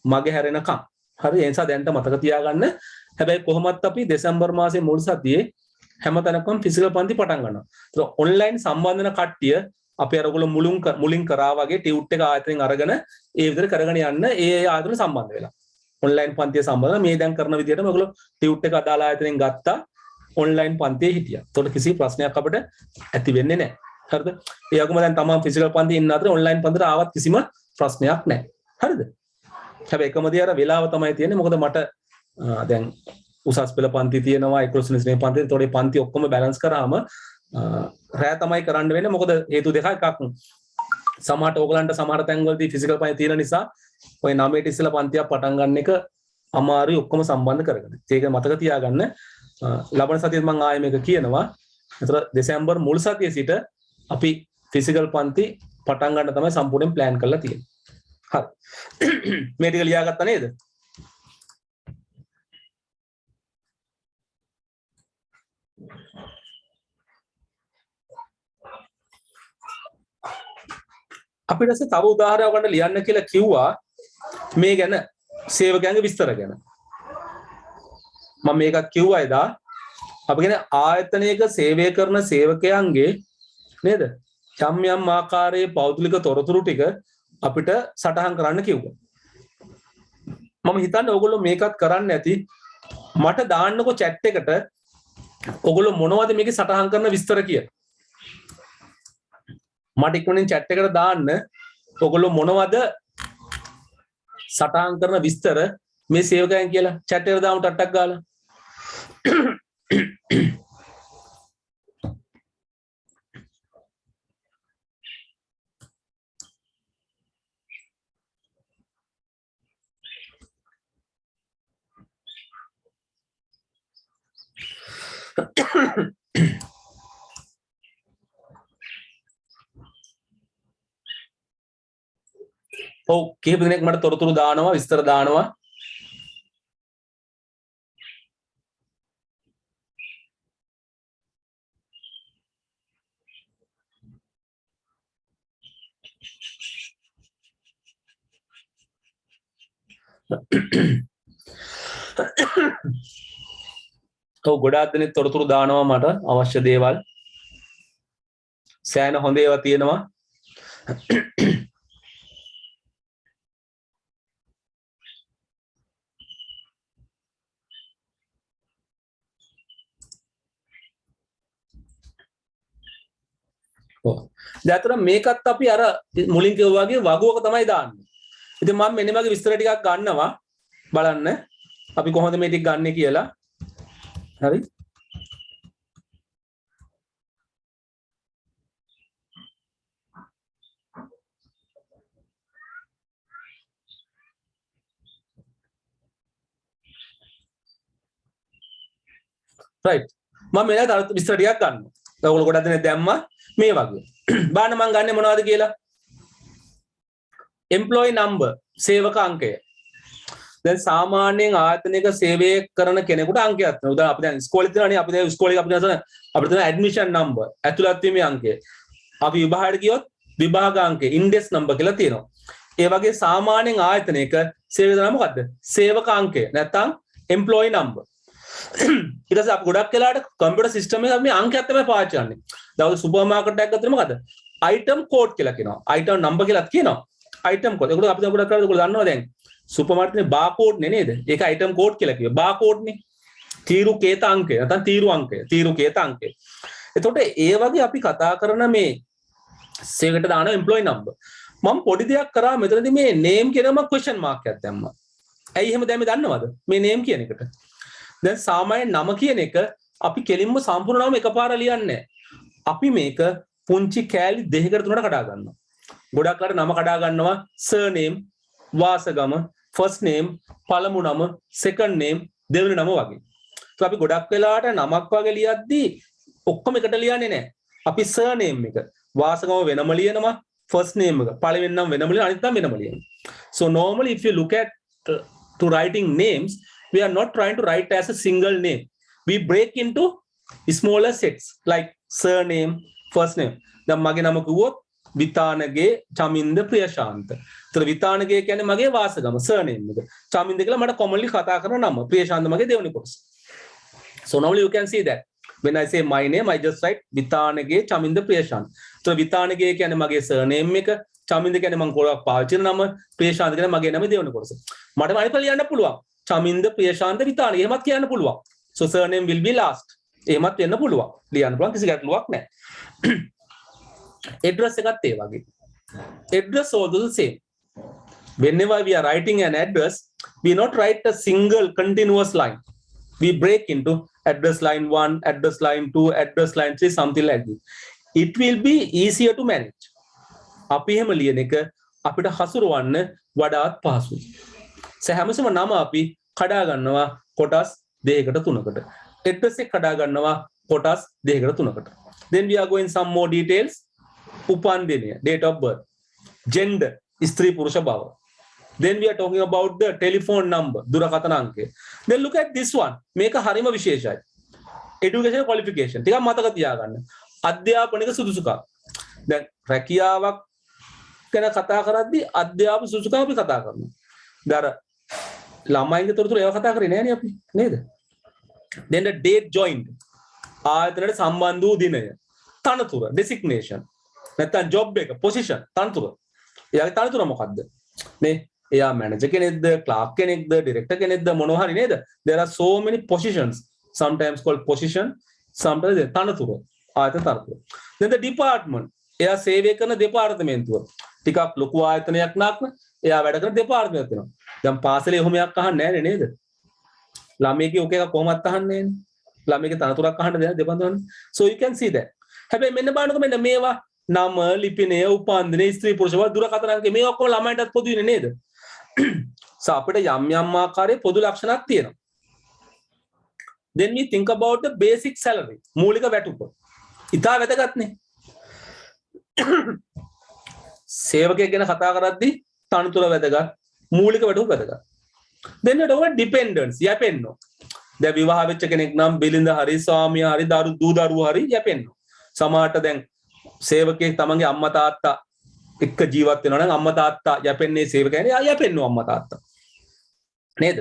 මගේ හැරෙනකම්. හරි ඒ නිසා දැන්ට මතක තියාගන්න. හැබැයි කොහොමත් අපි දෙසැම්බර් මාසයේ මුල් සතියේ හැමතැනකම ෆිසිකල් පන්ති පටන් ගන්නවා. ඒක ඔන්ලයින් සම්බන්ධන කට්ටිය අපි අර ඔයගොල්ලෝ මුලින් කරා වගේ ටියුට් එක ආයතනෙන් අරගෙන ඒ විදිහට කරගෙන යන්න ඒ ආයතන සම්බන්ධ වෙලා. ඔන්ලයින් පන්තිය සම්බන්ධව මේ දැන් කරන විදිහටම ඔයගොල්ලෝ ටියුට් එක අදාළ ආයතනෙන් ගත්තා. ඔන්ලයින් පන්තියේ හිටියා. ඒතකොට කිසි ප්‍රශ්නයක් අපිට ඇති වෙන්නේ නැහැ. හරිද? ඒ වගේම දැන් තමන් ෆිසිකල් පන්තියේ ඉන්න අතර ඔන්ලයින් පන්තියට ආවත් කිසිම ප්‍රශ්නයක් නැහැ. හරිද? හැබැයි එකම දේ අර වෙලාව තමයි තියෙන්නේ. මොකද මට දැන් උසස් පෙළ පන්ති තියෙනවා 11 වෙනි ශ්‍රේණි පන්තියේ. ඒතකොට මේ පන්ති ඔක්කොම බැලන්ස් කරාම රෑ තමයි කරන්න වෙන්නේ. මොකද හේතු දෙකක්. එකක් සමහරට ඕගලන්ට සමහර තැන්වලදී ෆිසිකල් පන්ති තියෙන නිසා ඔය 9ට ඉස්සෙල්ලා පන්තියක් පටන් ගන්න එක අමාරුයි ඔක්කොම සම්බන්ධ කරගෙන. ඒක මතක තියාගන්න. ලබන සතියේ මම ආයෙ මේක කියනවා. ඒතර දෙසැම්බර් මුල් සතියේ සිට අපි ෆිසිකල් පන්ති පටන් ගන්න තමයි සම්පූර්ණයෙන් ප්ලෑන් කරලා තියෙන්නේ. හරි. මේ ටික ලියාගත්තා නේද? අපිට තව උදාහරණයක් ගන්න ලියන්න කියලා කිව්වා මේ ගැන සේවකයන්ගේ විස්තර ගැන. මම මේකත් කිව්වා එදා. අපි කියන්නේ ආයතනයක සේවය කරන සේවකයන්ගේ නේද? යම් ආකාරයේ පෞද්ගලික තොරතුරු ටික අපිට සටහන් කරන්න කිව්වා. මම හිතන්නේ ඕගොල්ලෝ මේකත් කරන්න ඇති. මට දාන්නකො chat එකට ඕගොල්ලෝ මොනවද මේකේ සටහන් කරන විස්තර කියලා. මට ඉක්මනින් chat එකට දාන්න ඔයගොල්ලෝ මොනවද සටහන් කරන විස්තර මේ සේවකයන් කියලා chat එකට දාමු ටට්ටක් ගාලා. ඔව් කීප දිනක් මට තොරතුරු දානවා විස්තර දානවා. ඔව් ගොඩාක් දෙනෙක් තොරතුරු දානවා මට අවශ්‍ය දේවල්. සෑහෙන හොඳ ඒවා තියෙනවා. දැන් මේකත් අපි අර මුලින් කිව්වා වගේ වගුවක තමයි දාන්නේ. ඉතින් මම මෙන්න මගේ විස්තර ටිකක් ගන්නවා බලන්න අපි කොහොමද මේ ටික ගන්නෙ කියලා. හරි. right මම මෙන්න තව විස්තර ටිකක් ගන්නවා. ඔයගොල්ලෝ ගොඩක් දෙනෙක් දැම්මා මේ වගේ. බාන්න මම ගන්නෙ මොනවද කියලා? employee number සේවක අංකය. දැන් සාමාන්‍යයෙන් ආයතනයක සේවය කරන කෙනෙකුට අංකයක් තියෙනවා. උදාහරණ අපි දැන් ඉස්කෝලේ තියෙනවානේ අපි දැන් ඉස්කෝලේ අපිට තියෙන ඇඩ්මිෂන් නම්බර් ඇතුළත් වීමේ අංකය. අපි විභාගයට ගියොත් විභාග අංකය ඉන්ඩෙක්ස් නම්බර් කියලා තියෙනවා. ඒ වගේ සාමාන්‍යයෙන් ආයතනයක සේවය කරන මොකද්ද? සේවක අංකය නැත්නම් employee number. ඊට පස්සේ අපි ගොඩක් වෙලාවට කම්පියුටර් සිස්ටම් එකේ අපි අංකයක් තමයි පාවිච්චි කරන්නේ. දවල් සුපර් මාකට් එකක් ගත්තොත් මොකද? item code කියලා කියනවා. item number කියලාත් කියනවා. item code. ඒකට අපි ගොඩක් කරලා ඔයගොල්ලෝ දන්නවා දැන්. සුපර් මාකට් නේ barcode නේ නේද? ඒක item code කියලා කියනවා. barcode නේ. තීරු කේත අංකය. නැත්නම් තීරු අංකය. තීරු කේත අංකය. එතකොට ඒ වගේ අපි කතා කරන මේ සේව එකට දාන employee number. මම පොඩි දෙයක් කරා මෙතනදී මේ name කියනම question mark එකක් දැම්මා. ඇයි එහෙම දැම්මේ දන්නවද? මේ name කියන එකට. දැන් සාමාන්‍ය නම කියන එක අපි කෙලින්ම සම්පූර්ණ නම එකපාර ලියන්නේ නැහැ. අපි මේක පුංචි කෑලි දෙකකට තුනකට කඩා ගන්නවා. ගොඩක් අය නම කඩා ගන්නවා surname, වාසගම, first name, පළමු නම, second name, දෙවෙනි නම වගේ. તો අපි ගොඩක් වෙලාවට නමක් වගේ ලියද්දී ඔක්කොම එකට ලියන්නේ නැහැ. අපි surname එක, වාසගම වෙනම ලියනවා, first name එක, පළවෙනි නම වෙනම ලියනවා, අනිත් නම වෙනම ලියනවා. So normally if you look at to writing names, we are not trying to write as a single name. We break into smaller sets like surname, first name. දැන් මගේ නම කිව්වොත් විතානගේ චමින්ද ප්‍රියශාන්ත. ඒතර විතානගේ කියන්නේ මගේ වාසගම surname එක. චමින්ද කියලා මට commonly කතා කරන නම. ප්‍රියශාන්ත මගේ දෙවෙනි කොටස. So normally you can see that when I say my name I just write Vithanage Chaminda ප්‍රියශාන්ත. ඒතර විතානගේ කියන්නේ මගේ surname එක, චමින්ද කියන්නේ මම ගොඩක් පාවිච්චි කරන නම, ප්‍රියශාන්ත කියන්නේ මගේ නම දෙවෙනි කොටස. මට අනිත් ලියන්න පුළුවන්. චමින්ද ප්‍රියශාන්ත විතාන. එහෙමත් කියන්න පුළුවන්. So surname will be last. එහෙමත් වෙන්න පුළුවන්. ලියන්න පුළුවන් කිසි ගැටලුවක් නැහැ. address එකත් ඒ වගේ. address also the same. Whenever we are writing an address, we not write a single continuous line. We break into address line 1, address line 2, address line 3, something like this. It will be easier to manage. අපි එහෙම ලියන එක අපිට හසුරවන්න වඩාත් පහසුයි. හැමසම නම අපි කඩා ගන්නවා කොටස් දෙකකට තුනකට. address එක කඩා ගන්නවා කොටස් දෙකකට තුනකට. Then we are going some more details. උපන් දිනය, date of birth, gender, ස්ත්‍රී පුරුෂ බව. Then we are talking about the telephone number, දුරකථන අංකය. Then look at this one. මේක හරිම විශේෂයි. Education qualification. ටිකක් මතක තියාගන්න. අධ්‍යාපනික සුදුසුකම්. දැන් රැකියාවක් ගැන කතා කරද්දී අධ්‍යාපන සුදුසුකම් අපි කතා කරනවා. දර ළමයින්ගේ තොරතුරු ඒවා කතා කරේ නෑනේ අපි නේද? Then the date joined. ආයතනයට සම්බන්ධ වූ දිනය. තනතුර designation. නැත්නම් job එක position තනතුර. එයාගේ තනතුර මොකද්ද? නේ එයා manager කෙනෙක්ද, clerk කෙනෙක්ද, director කෙනෙක්ද මොනවා හරි නේද? There are so many positions, sometimes called position, sometimes තනතුර. ආයතන තනතුර. Then the department. එයා සේවය කරන දෙපාර්තමේන්තුව. ටිකක් ලොකු ආයතනයක් නාක්ම එයා වැඩ කරන දෙපාර්තමේන්තුවක් වෙනවා. දැන් පාසලේ ඔහොම එකක් අහන්නේ නැහැ නේද? ළමයිගේ ඔක එක කොහොමවත් අහන්නේ නැහැ. ළමයිගේ තනතුරක් අහන්න දෙපන්දවනේ. So you can see that. හැබැයි මෙන්න බලන්නකො මෙන්න මේවා නම, ලිපිනය, උපන්දින, ස්ත්‍රී පුරුෂ බව, දුරකථන අංක මේ ඔක්කොම ළමයින්ටත් පොදුයිනේ නේද? So අපිට යම් යම් ආකාරයේ පොදු ලක්ෂණක් තියෙනවා. Then we think about the basic salary. මූලික වැටුප. ඉතා වැදගත්නේ. සේවකයෙක් ගැන කතා කරද්දී තනතුර වැදගත්, මූලික වැටුප වැදගත්. Then we talk about dependents. යැපෙන්නෝ. දැන් විවාහ වෙච්ච කෙනෙක් නම් බිලිඳ හරි, ස්වාමියා හරි, දූ දරුවෝ හරි යැපෙන්නෝ. සමහරට දැන් සේවකයෙක් තමන්ගේ අම්මා තාත්තා එක්ක ජීවත් වෙනවා නම් අම්මා තාත්තා යැපෙන්නේ සේවකයනේ යැපෙන්නෝ අම්මා තාත්තා නේද?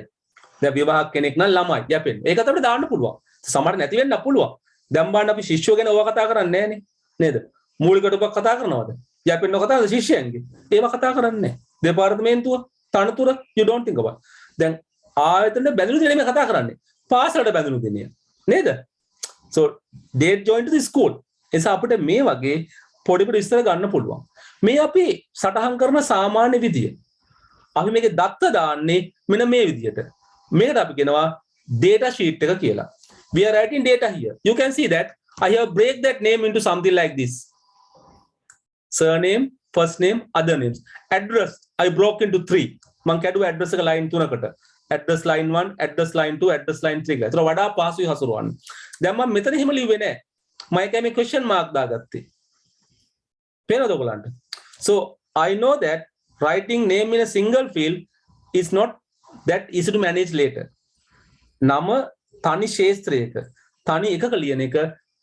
දැන් විවාහ කෙනෙක් නම් ළමයි යැපෙන්නේ. ඒකත් අපිට දාන්න පුළුවන්. සමහර නැති වෙන්න පුළුවන්. දැන් බලන්න අපි ශිෂ්‍යෝ ගැන ඕවා කතා කරන්නේ නැහනේ නේද? මූලිකට ඔබ කතා කරනවද? යැපෙන්නෝ කතා කරන ශිෂ්‍යයන්ගේ. ඒවා කතා කරන්නේ නැහැ. දෙපාර්තමේන්තුව තනතුර you don't think about. දැන් ආයතන බැඳුණු දෙන්නේ මේ කතා කරන්නේ. පාසලට බැඳුණු දෙන්නේ නේද? So date joined to the school. එසා අපිට මේ වගේ පොඩි පොඩි විස්තර ගන්න පුළුවන්. මේ අපි සටහන් කරන සාමාන්‍ය විදිය. අපි මේකේ දත්ත දාන්නේ මෙන්න මේ විදියට. මේකට අපි කියනවා data sheet එක කියලා. We are writing data here. You can see that I have break that name into something like this. Surname, first name, other names. Address I broke into 3. මම කැඩුවා address එක line 3කට. Address line 1, address line 2, address line 3 කියලා. ඒතර වඩා පාසුයි හසුරවන්න. දැන් මම මෙතන එහෙම ලිව්වේ නැහැ. මම ඒකේ මේ question mark දාගත්තේ. පේනවද ඔයගලන්ට? So I know that writing name in a single field is not that easy to manage later. නම තනි ශේත්‍රයක තනි එකක ලියන එක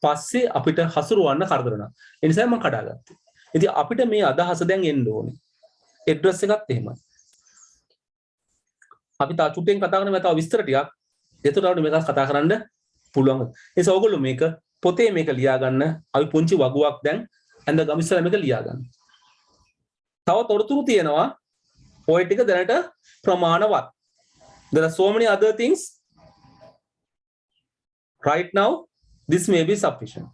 පස්සේ අපිට හසුරවන්න කරදර වෙනවා. ඒ නිසා මම කඩාගත්තා. ඉතින් අපිට මේ අදහස දැන් එන්න ඕනේ. address එකත් එහෙමයි. අපි තා චුට්ටෙන් කතා කරන මේ තව විස්තර ටිකක් එතකොට මේක කතා කරන්න පුළුවන්. ඒ නිසා ඔයගොල්ලෝ මේක පොතේ මේක ලියා ගන්න. අපි පුංචි වගුවක් දැන් ඇඳ ගම ඉස්සරහම එක ලියා ගන්න. තව තොරතුරු තියෙනවා. ඔය ටික දැනට ප්‍රමාණවත්. There are so many other things. Right now, this may be sufficient.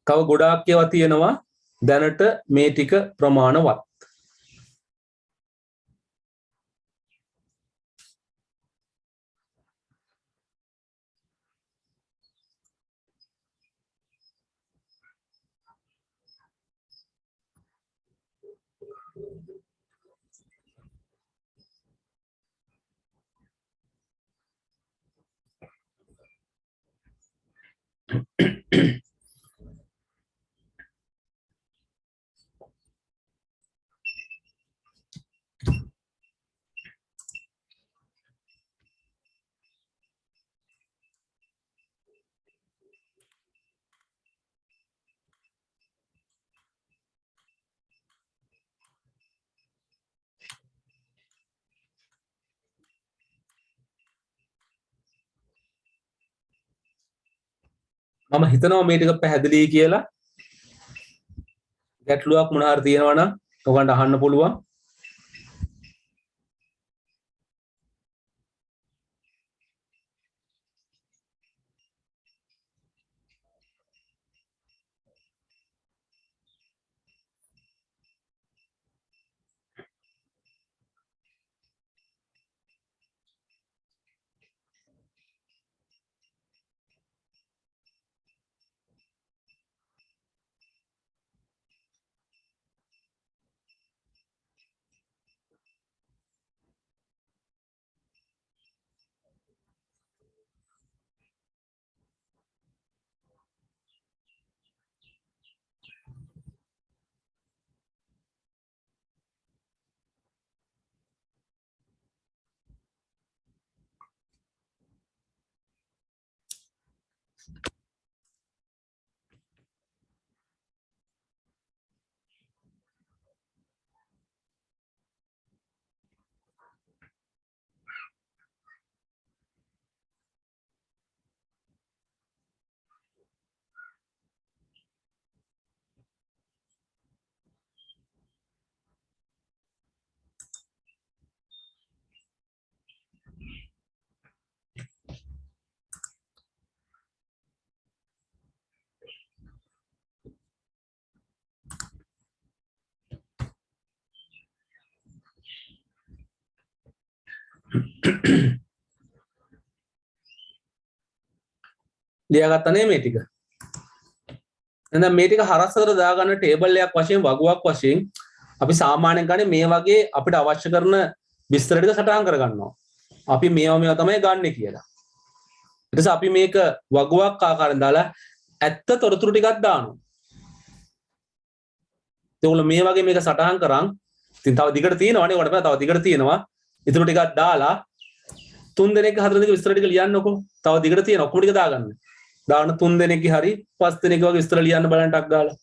තව ගොඩාක් ඒවා තියෙනවා. දැනට මේ ටික ප්‍රමාණවත්. මම හිතනවා මේ ටික පැහැදිලි කියලා. ගැටලුවක් මොන හරි තියෙනවා නම් ඔයගන්ට අහන්න පුළුවන්. ලියාගත්තා මේ ටික. එහෙනම් මේ ටික හරස්සකට දාගන්න ටේබල් එකක් වශයෙන් වගුවක් වශයෙන් අපි සාමාන්‍යයෙන් ගන්නේ මේ වගේ අපිට අවශ්‍ය කරන විස්තර ටික සටහන් කරගන්නවා. අපි මේවා තමයි ගන්නෙ කියලා. ඊට පස්සේ අපි මේක වගුවක් ආකාරයෙන් දාලා ඇත්ත තොරතුරු ටිකක් දානවා. ඒගොල්ලෝ මේ වගේ මේක සටහන් කරන් ඉතින් තව දිගට තියෙනවානේ ඒකට තව දිගට තියෙනවා. ඊටු ටිකක් දාලා 3 දෙනෙක් 4 දෙනෙක් විස්තර ටික ලියන්නකෝ. තව දිගට තියෙන ඔක්කොම ටික දාගන්න. දාන 3 දෙනෙක්ගේ හරි 5 දෙනෙක් වගේ විස්තර ලියන්න බලන්න ටක් ගාලා.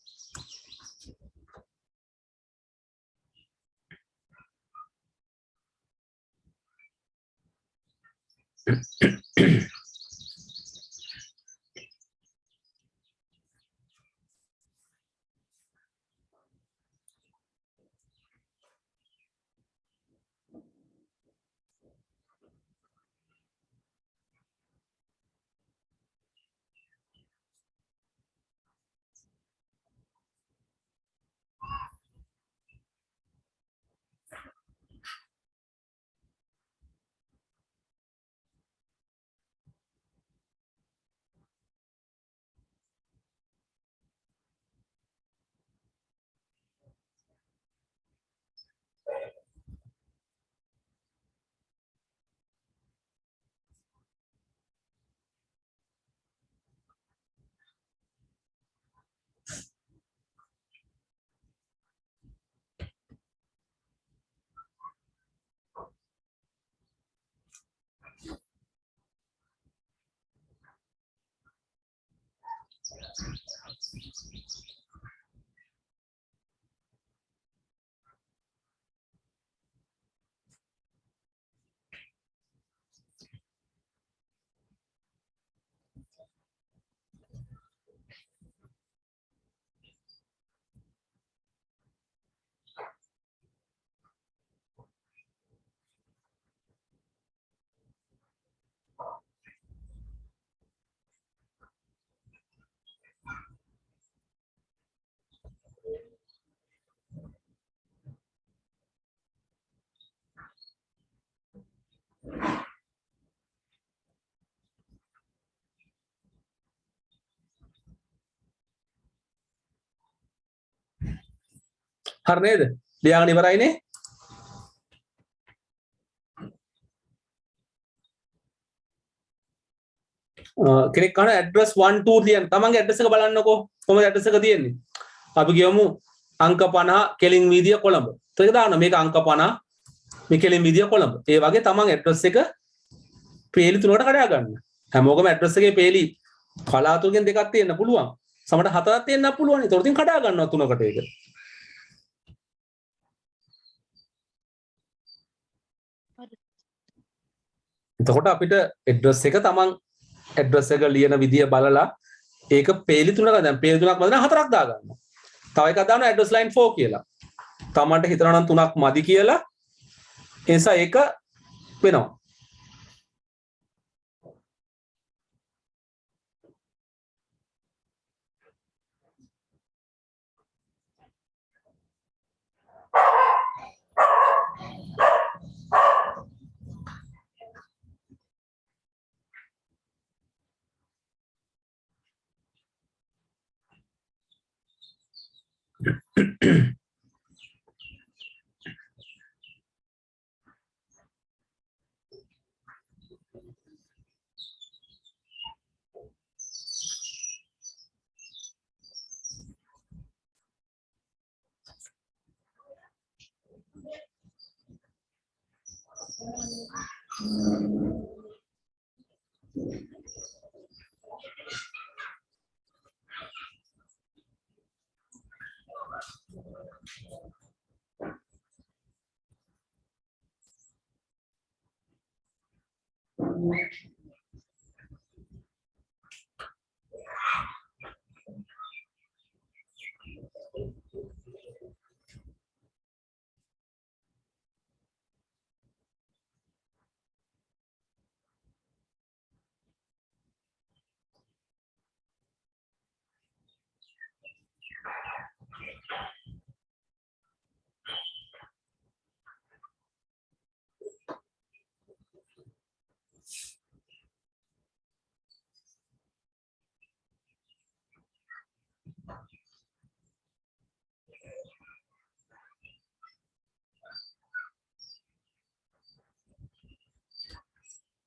හරි නේද? ලියාගෙන ඉවරයිනේ. කෙනෙක් කන ඇඩ්‍රස් 1 2 ලියන්න. තමන්ගේ ඇඩ්‍රස් එක බලන්නකෝ. කොහොමද ඇඩ්‍රස් එක තියෙන්නේ? අපි කියමු අංක 50 කෙලින් වීදිය කොළඹ. ඒක දාන්න මේක අංක 50 මේ කෙලින් වීදිය කොළඹ. ඒ වගේ තමන් ඇඩ්‍රස් එක පේලි තුනකට කඩා ගන්න. හැමෝගම ඇඩ්‍රස් එකේ පේලි කලාතුරකින් දෙකක් තියෙන්න පුළුවන්. සමහරට හතරක් තියෙන්නත් පුළුවන්. ඒතකොට ඉතින් කඩා ගන්නවා තුනකට ඒක. එතකොට අපිට ඇඩ්‍රස් එක තමන් ඇඩ්‍රස් එක ලියන විදිය බලලා ඒක පේලි තුනක දැන් පේලි තුනක් මැද හතරක් දා ගන්නවා. තව එකක් දානවා ඇඩ්‍රස් ලයින් 4 කියලා. තමන්ට හිතනවා නම් තුනක් මදි කියලා. ඒ නිසා ඒක වෙනවා.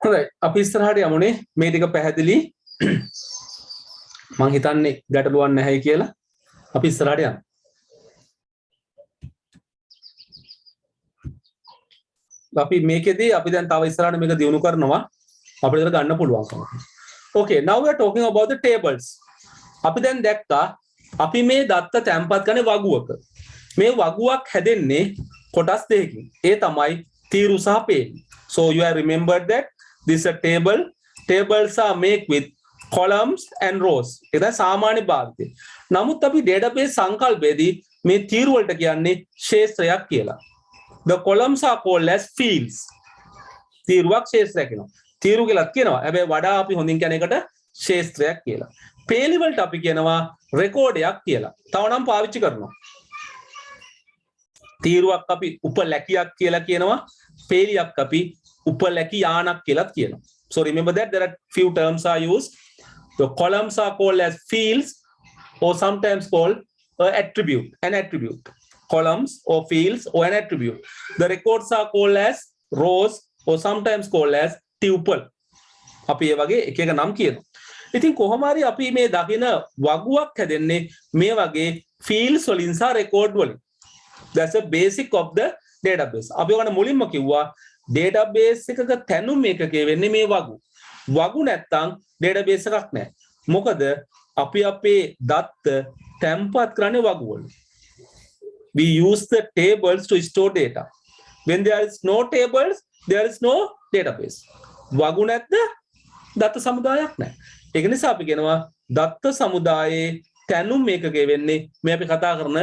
හොඳයි අපි ඉස්සරහට යමුනේ මේ ටික පැහැදිලි මං හිතන්නේ ගැටලුවක් නැහැයි කියලා අපි ඉස්සරහට යමු අපි මේකෙදී අපි දැන් තව ඉස්සරහට මේක දියුණු කරනවා අපිට ඒක ගන්න පුළුවන්කම okay now we are talking about the tables අපි දැන් දැක්කා අපි මේ දත්ත තැම්පත් කරන වගුවක මේ වගුවක් හැදෙන්නේ කොටස් දෙකකින් ඒ තමයි තීරු සහ පේලි so you have remembered that this is a table tables are made with columns and rows ඒක සාමාන්‍ය භාවිතය නමුත් අපි database සංකල්පයේදී මේ තීරු වලට කියන්නේ ක්ෂේත්‍රයක් කියලා the columns are called as fields තීරුවක් ක්ෂේත්‍රයක් කියනවා තීරු කියලාත් කියනවා හැබැයි වඩා අපි හොඳින් කියන එකට ක්ෂේත්‍රයක් කියලා පේලි වලට අපි කියනවා රෙකෝඩයක් කියලා තව නම් පාවිච්චි කරනවා තීරුවක් අපි උපලැකියක් කියලා කියනවා පේලියක් අපි උපලැකියානක් කියලාත් කියනවා so remember that there are few terms are used the columns are called as fields or sometimes called an attribute columns or fields or an attribute the records are called as rows or sometimes called as tuple අපි ඒ වගේ එක එක නම් කියනවා ඉතින් කොහොම හරි අපි මේ දකින වගුවක් හැදෙන්නේ මේ වගේ fields වලින් සහ record වලින් that's the basic of the database අපි ඔයගොල්ලෝ මුලින්ම කිව්වා database එකක තැනුම් එකකේ වෙන්නේ මේ වගු නැත්තම් database එකක් නැහැ මොකද අපි අපේ දත්ත තැම්පත් කරන්නේ වගු වල we use the tables to store data when there is no tables there is no database වගු නැත්ද දත්ත සමුදායක් නැහැ ඒක නිසා අපි කියනවා දත්ත සමුදායේ තැනුම් එකකේ වෙන්නේ මේ අපි කතා කරන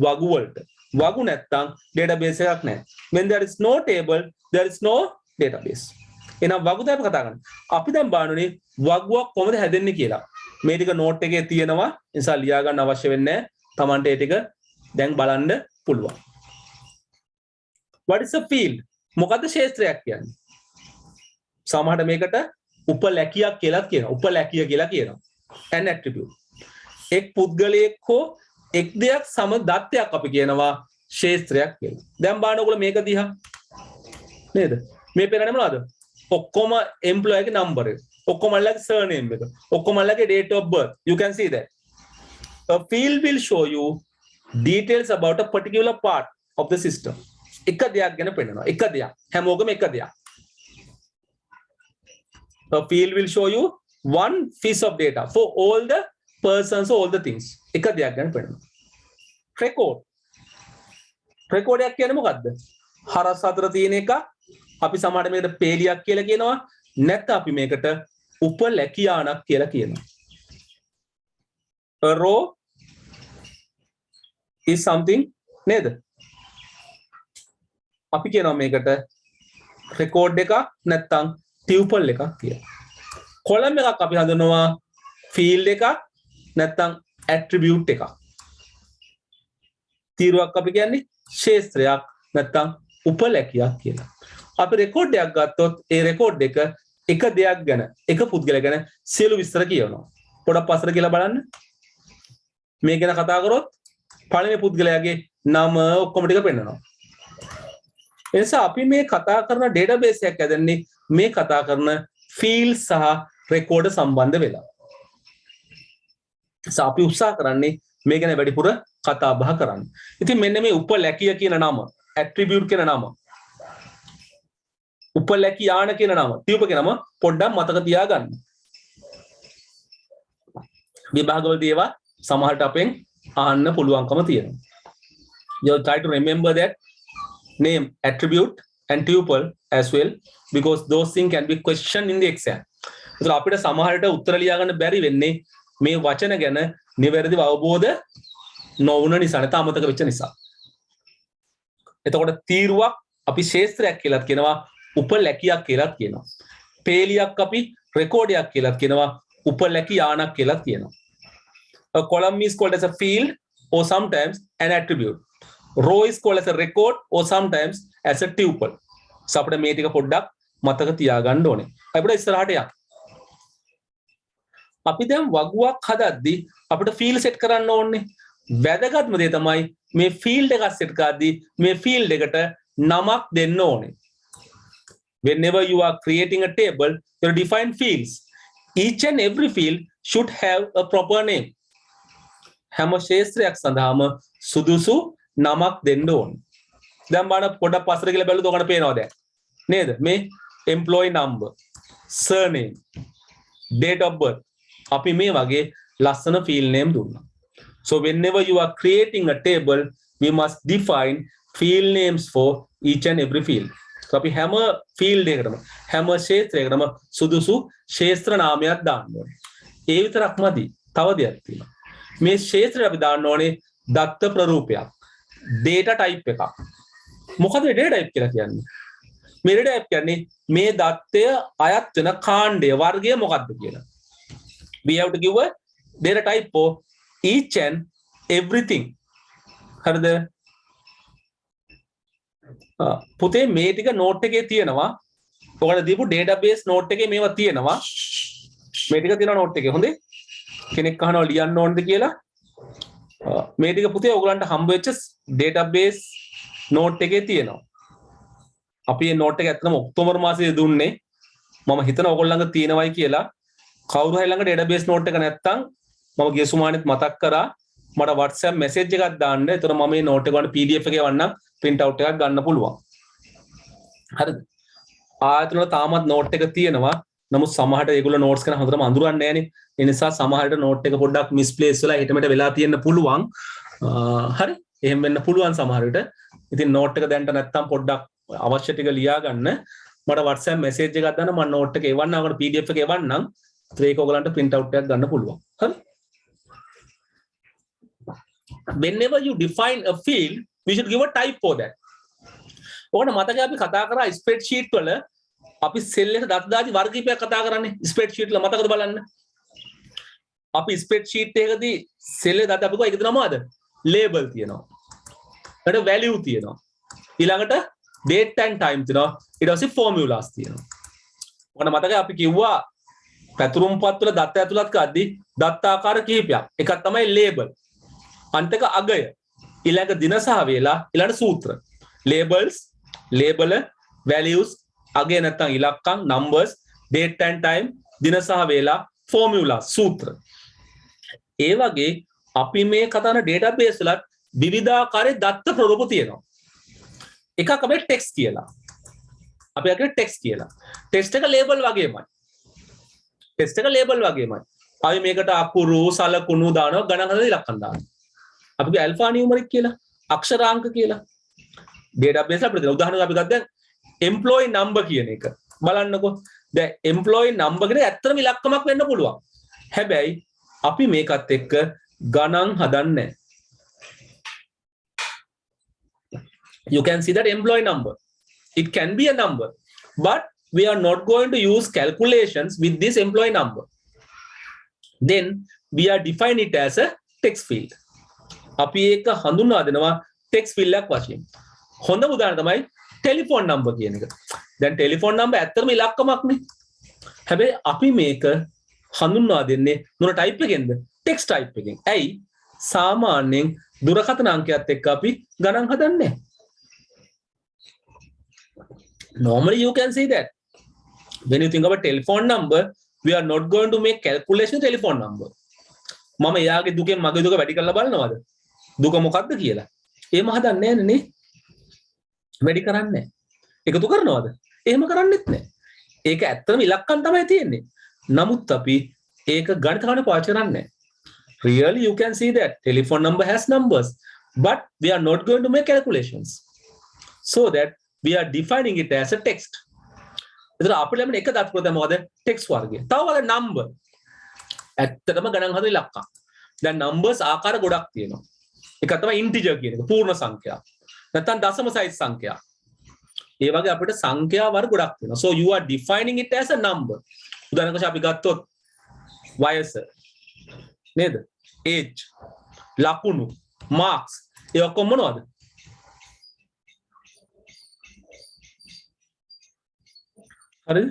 වගු වලට වගු නැත්තම් database එකක් නැහැ when there is no table there is no database එහෙනම් වගුද අපි කතා කරන්නේ අපි දැන් බලන්නේ වගුවක් කොහොමද හැදෙන්නේ කියලා මේ ටික නෝට් එකේ තියෙනවා ඒ නිසා ලියා ගන්න අවශ්‍ය වෙන්නේ නැහැ Tamante ඒ ටික දැන් බලන්න පුළුවන් what is a field මොකද්ද ක්ෂේත්‍රයක් කියන්නේ සමහරට මේකට උපලැකියක් කියලාත් කියනවා උපලැකිය කියලා කියනවා an attribute එක් පුද්ගලයෙක් හෝ එක් දෙයක් සම දත්තයක් අපි කියනවා ශේත්‍රයක් කියලා. දැන් බලන්න ඔයගොල්ලෝ මේක දිහා නේද? මේ පේන්නේ මොනවද? ඔක්කොම employee ගේ number එක. ඔක්කොම අල්ලගේ surname එක. ඔක්කොම අල්ලගේ date of birth. You can see that. A field will show you details about a particular part of the system. එක දෙයක් ගැන පෙන්නනවා. එක දෙයක්. හැමෝගම එක දෙයක්. A field will show you one piece of data for all the persons, all the things. එක දෙයක් ගැන පෙන්නනවා. Record. Record එකක් කියන්නේ මොකද්ද? හරස් හතර තියෙන එක අපි සමහරට මේකට පේලියක් කියලා කියනවා. නැත්නම් අපි මේකට උපලැකියානක් කියලා කියනවා. A row is something නේද? අපි කියනවා මේකට record එකක් නැත්නම් tuple එකක් කියලා. column එකක් අපි හඳුනනවා field එකක් නැත්නම් attribute එකක්. තීරුවක් අපි කියන්නේ ශේත්‍රයක් නැත්නම් උපලැකියක් කියලා. අපි රෙකෝඩ් එකක් ගත්තොත් ඒ රෙකෝඩ් එක එක දෙයක් ගැන එක පුද්ගලයා ගැන සියලු විස්තර කියනවා. පොඩක් පස්සට කියලා බලන්න. මේ ගැන කතා කරොත් පළවෙනි පුද්ගලයාගේ නම ඔක්කොම ටික පෙන්නනවා. ඒ නිසා අපි මේ කතා කරන ඩේටාබේස් එකක් ඇදන්නේ මේ කතා කරන ෆීල්ඩ් සහ රෙකෝඩ් සම්බන්ධ වෙලා. අපි උත්සාහ කරන්නේ මේ ගැන වැඩිපුර කතා බහ කරන්න. ඉතින් මෙන්න මේ උපලැකිය කියන නම, ඇට්‍රිබියුට් කියන නම, උපලැකියාන කියන නම, තියුප කියන නම පොඩ්ඩක් මතක තියාගන්න. විභාගවලදී ඒවා සමහරට අපෙන් අහන්න පුළුවන්කම තියෙනවා. You try to remember that name, attribute and tuple as well because those things can be questioned in the exam. ඒතර අපිට සමහරට උත්තර ලියා ගන්න බැරි වෙන්නේ මේ වචන ගැන නිවැරදිව අවබෝධ නොවුන නිසා නැත්නම් අමතක වෙච්ච නිසා. එතකොට තීරුවක් අපි ශේත්‍රයක් කියලාත් කියනවා, උපලැකියක් කියලාත් කියනවා. පේලියක් අපි රෙකෝඩයක් කියලාත් කියනවා, උපලැකියානක් කියලාත් කියනවා. A column is called as a field or sometimes an attribute. Row is called as a record or sometimes as a tuple. So අපිට මේ ටික පොඩ්ඩක් මතක තියාගන්න ඕනේ. අපිට ඉස්සරහට යන්න. අපි දැන් වගුවක් හදද්දී අපිට ෆීල්ඩ් සෙට් කරන්න ඕනේ. වැදගත්ම දේ තමයි මේ ෆීල්ඩ් එක සෙට් කරද්දී මේ ෆීල්ඩ් එකට නමක් දෙන්න ඕනේ. Whenever you are creating a table, you define fields. Each and every field should have a proper name. හැම ශේත්‍රයක් සඳහාම සුදුසු නමක් දෙන්න ඕනේ. දැන් බලන්න පොඩක් පස්සට ගිහලා බැලුවොත් ඔකට පේනවා දැන්. නේද? මේ employee number, surname, date of birth. අපි මේ වගේ ලස්සන field name දුන්නා. So whenever you are creating a table, we must define field names for each and every field. So අපි හැම field එකකටම හැම ක්ෂේත්‍රයකටම සුදුසු ක්ෂේත්‍ර නාමයක් දාන්න ඕනේ. ඒ විතරක්මදි. තව දෙයක් තියෙනවා. මේ ක්ෂේත්‍රය අපි දාන්න ඕනේ දත්ත ප්‍රරූපයක්. data type එකක්. මොකද data type කියලා කියන්නේ? මේ data type කියන්නේ මේ දත්තය අයත් වෙන කාණ්ඩය වර්ගය මොකක්ද කියලා. We have to give a data type for each and everything. හරිද? පුතේ මේ ටික නෝට් එකේ තියෙනවා. ඔයාලා දීපු database නෝට් එකේ මේවා තියෙනවා. මේ ටික තියෙනවා නෝට් එකේ. හොඳේ? කෙනෙක් අහනවා ලියන්න ඕනද කියලා. මේ ටික පුතේ ඔයගලන්ට හම්බ වෙච්ච database නෝට් එකේ තියෙනවා. අපි මේ නෝට් එක ඇත්තටම ඔක්තෝබර් මාසයේ දුන්නේ. මම හිතනවා ඔයගොල්ලෝ ළඟ තියෙනවයි කියලා. කවුරු හරි ළඟ database note එක නැත්තම් මම ගිය සුමානෙත් මතක් කරා මට WhatsApp message එකක් දාන්න. එතකොට මම මේ note එක ගන්න PDF එකේ වන්නම් print out එකක් ගන්න පුළුවන්. හරිද? ආයතන වල තාමත් note එක තියෙනවා. නමුත් සමහරට ඒගොල්ලෝ notes කරන හොඳටම අඳුරන්නේ නැහනේ. ඒ නිසා සමහරට note එක පොඩ්ඩක් misplace වෙලා හිටමෙට වෙලා තියෙන්න පුළුවන්. හරි? එහෙම වෙන්න පුළුවන් සමහර විට. ඉතින් note එක දැන්ට නැත්තම් පොඩ්ඩක් අවශ්‍ය ටික ලියා ගන්න. මට WhatsApp message එකක් දාන්න මම note එක එවන්නම්. අකට PDF එක එවන්නම්. ඒක ඔයගලන්ට print out එකක් ගන්න පුළුවන්. හරි? Whenever you define a field, we should give a type for that. ඔකට මතකයි අපි කතා කරා spreadsheet වල අපි cell එක දත් දාදි වර්ග කීපයක් කතා කරන්නේ spreadsheet වල මතකද බලන්න. අපි spreadsheet එකකදී cell එක දත් අපි කොහේ එකද නමද? label තියෙනවා. ඊට value තියෙනවා. ඊළඟට date and time තියෙනවා. ඊට පස්සේ formulas තියෙනවා. ඔකට මතකයි අපි කිව්වා පැතුරුම් පත් වල දත්ත ඇතුළත් කරද්දී දත්ත ආකාර කිහිපයක්. එකක් තමයි label. අන්තික අගය. ඊළඟ දින සහ වේලා, ඊළඟ සූත්‍ර. labels, labeler, values, අගේ නැත්නම් ඉලක්කම්, numbers, date and time, දින සහ වේලා, formula, සූත්‍ර. ඒ වගේ අපි මේ කතාන database වලත් විවිධාකාරයේ දත්ත ප්‍රරූප තියෙනවා. එකක් අපේ text කියලා. අපි අගේ text කියලා. text එක label වගේමයි. text එක label වගේමයි. අපි මේකට අකුරු, සලකුණු දානවා, ගණන් හදලා ඉලක්කම් දානවා. අපිගේ alpha numeric කියලා, අක්ෂරාංක කියලා. database අපිට දෙන උදාහරණයක් අපි ගත්තා employee number කියන එක. බලන්නකෝ. දැන් employee number කියන ඇත්තටම ඉලක්කමක් වෙන්න පුළුවන්. හැබැයි අපි මේකත් එක්ක ගණන් හදන්නේ. You can see that employee number. It can be a number, but we are not going to use calculations with this employee number. Then we are define it as a text field. අපි ඒක හඳුන්වා දෙනවා text field එකක් වශයෙන්. හොඳම උදාහරණ තමයි telephone number කියන එක. දැන් telephone number ඇත්තටම ඉලක්කමක්නේ. හැබැයි අපි මේක හඳුන්වා දෙන්නේ මොන type එකෙන්ද? text type එකෙන්. ඇයි? සාමාන්‍යයෙන් දුරකථන අංකයත් එක්ක අපි ගණන් හදන්නේ. Normally you can see that when you think about telephone number, we are not going to make calculation telephone number. මම එයාගේ දුකෙන් මගේ දුක වැඩි කරලා බලනවද? දුක මොකක්ද කියලා. එහෙම හදන්නේ නැහැ නේ. වැඩි කරන්නේ නැහැ. එකතු කරනවද? එහෙම කරන්නෙත් නැහැ. ඒක ඇත්තම ඉලක්කම් තමයි තියෙන්නේ. නමුත් අපි ඒක ගණිත කවණ පාවිච්චි කරන්නේ නැහැ. Really you can see that telephone number has numbers, but we are not going to make calculations. So that we are defining it as a text. එතන අපිට ලැබෙන එක දත් ප්‍රොත මොකද? text වර්ගය. තව වල number. ඇත්තටම ගණන් හදන ඉලක්කම්. දැන් numbers ආකාර ගොඩක් තියෙනවා. එකක් තමයි integer කියන එක, පූර්ණ සංඛ්‍යා. නැත්නම් දශම සහිත සංඛ්‍යා. ඒ වගේ අපිට සංඛ්‍යා වර්ග ගොඩක් තියෙනවා. So you are defining it as a number. උදාහරණයක් වශයෙන් අපි ගත්තොත් වයස නේද? age, ලකුණු, marks. ඒ ඔක්කොම මොනවද? හරිද?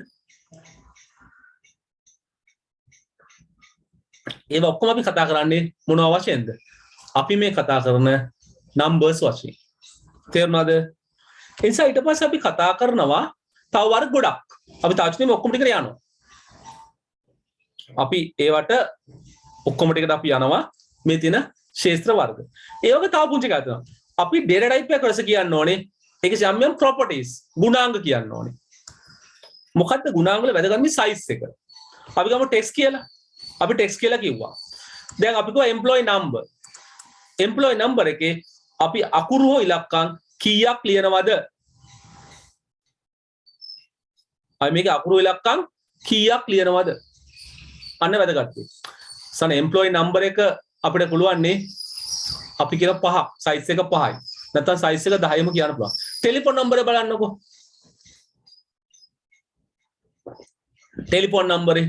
ඒක ඔක්කොම අපි කතා කරන්නේ මොනවා වශයෙන්ද? අපි මේ කතා කරන numbers වශයෙන්. තේරුණාද? ඒ නිසා ඊට පස්සේ අපි කතා කරනවා තව වර්ග ගොඩක්. අපි තාක්ෂණයේ ඔක්කොම ටිකට යනවා. අපි ඒවට ඔක්කොම ටිකට අපි යනවා මේ තියෙන ක්ෂේත්‍ර වර්ග. ඒ වගේ තව පුංචි එකක් තියෙනවා. අපි data type එක කරස කියන්න ඕනේ. ඒකේ යම් යම් properties ගුණාංග කියන්න ඕනේ. මොකද්ද ගුණාංග වල වැදගත් size එක? අපි ගමු text කියලා. අපි text කියලා කිව්වා. දැන් අපි කිව්වා employee number. employee number එකේ අපි අකුරු හෝ ඉලක්කම් කීයක් ලියනවද? අපි මේකේ අකුරු ඉලක්කම් කීයක් ලියනවද? අන්න වැදගත්. සන employee number එක අපිට පුළුවන් නේ අපි කියන 5 size එක 5යි. නැත්නම් size එක 10ම කියන්න පුළුවන්. telephone number එක බලන්නකෝ. telephone number එක.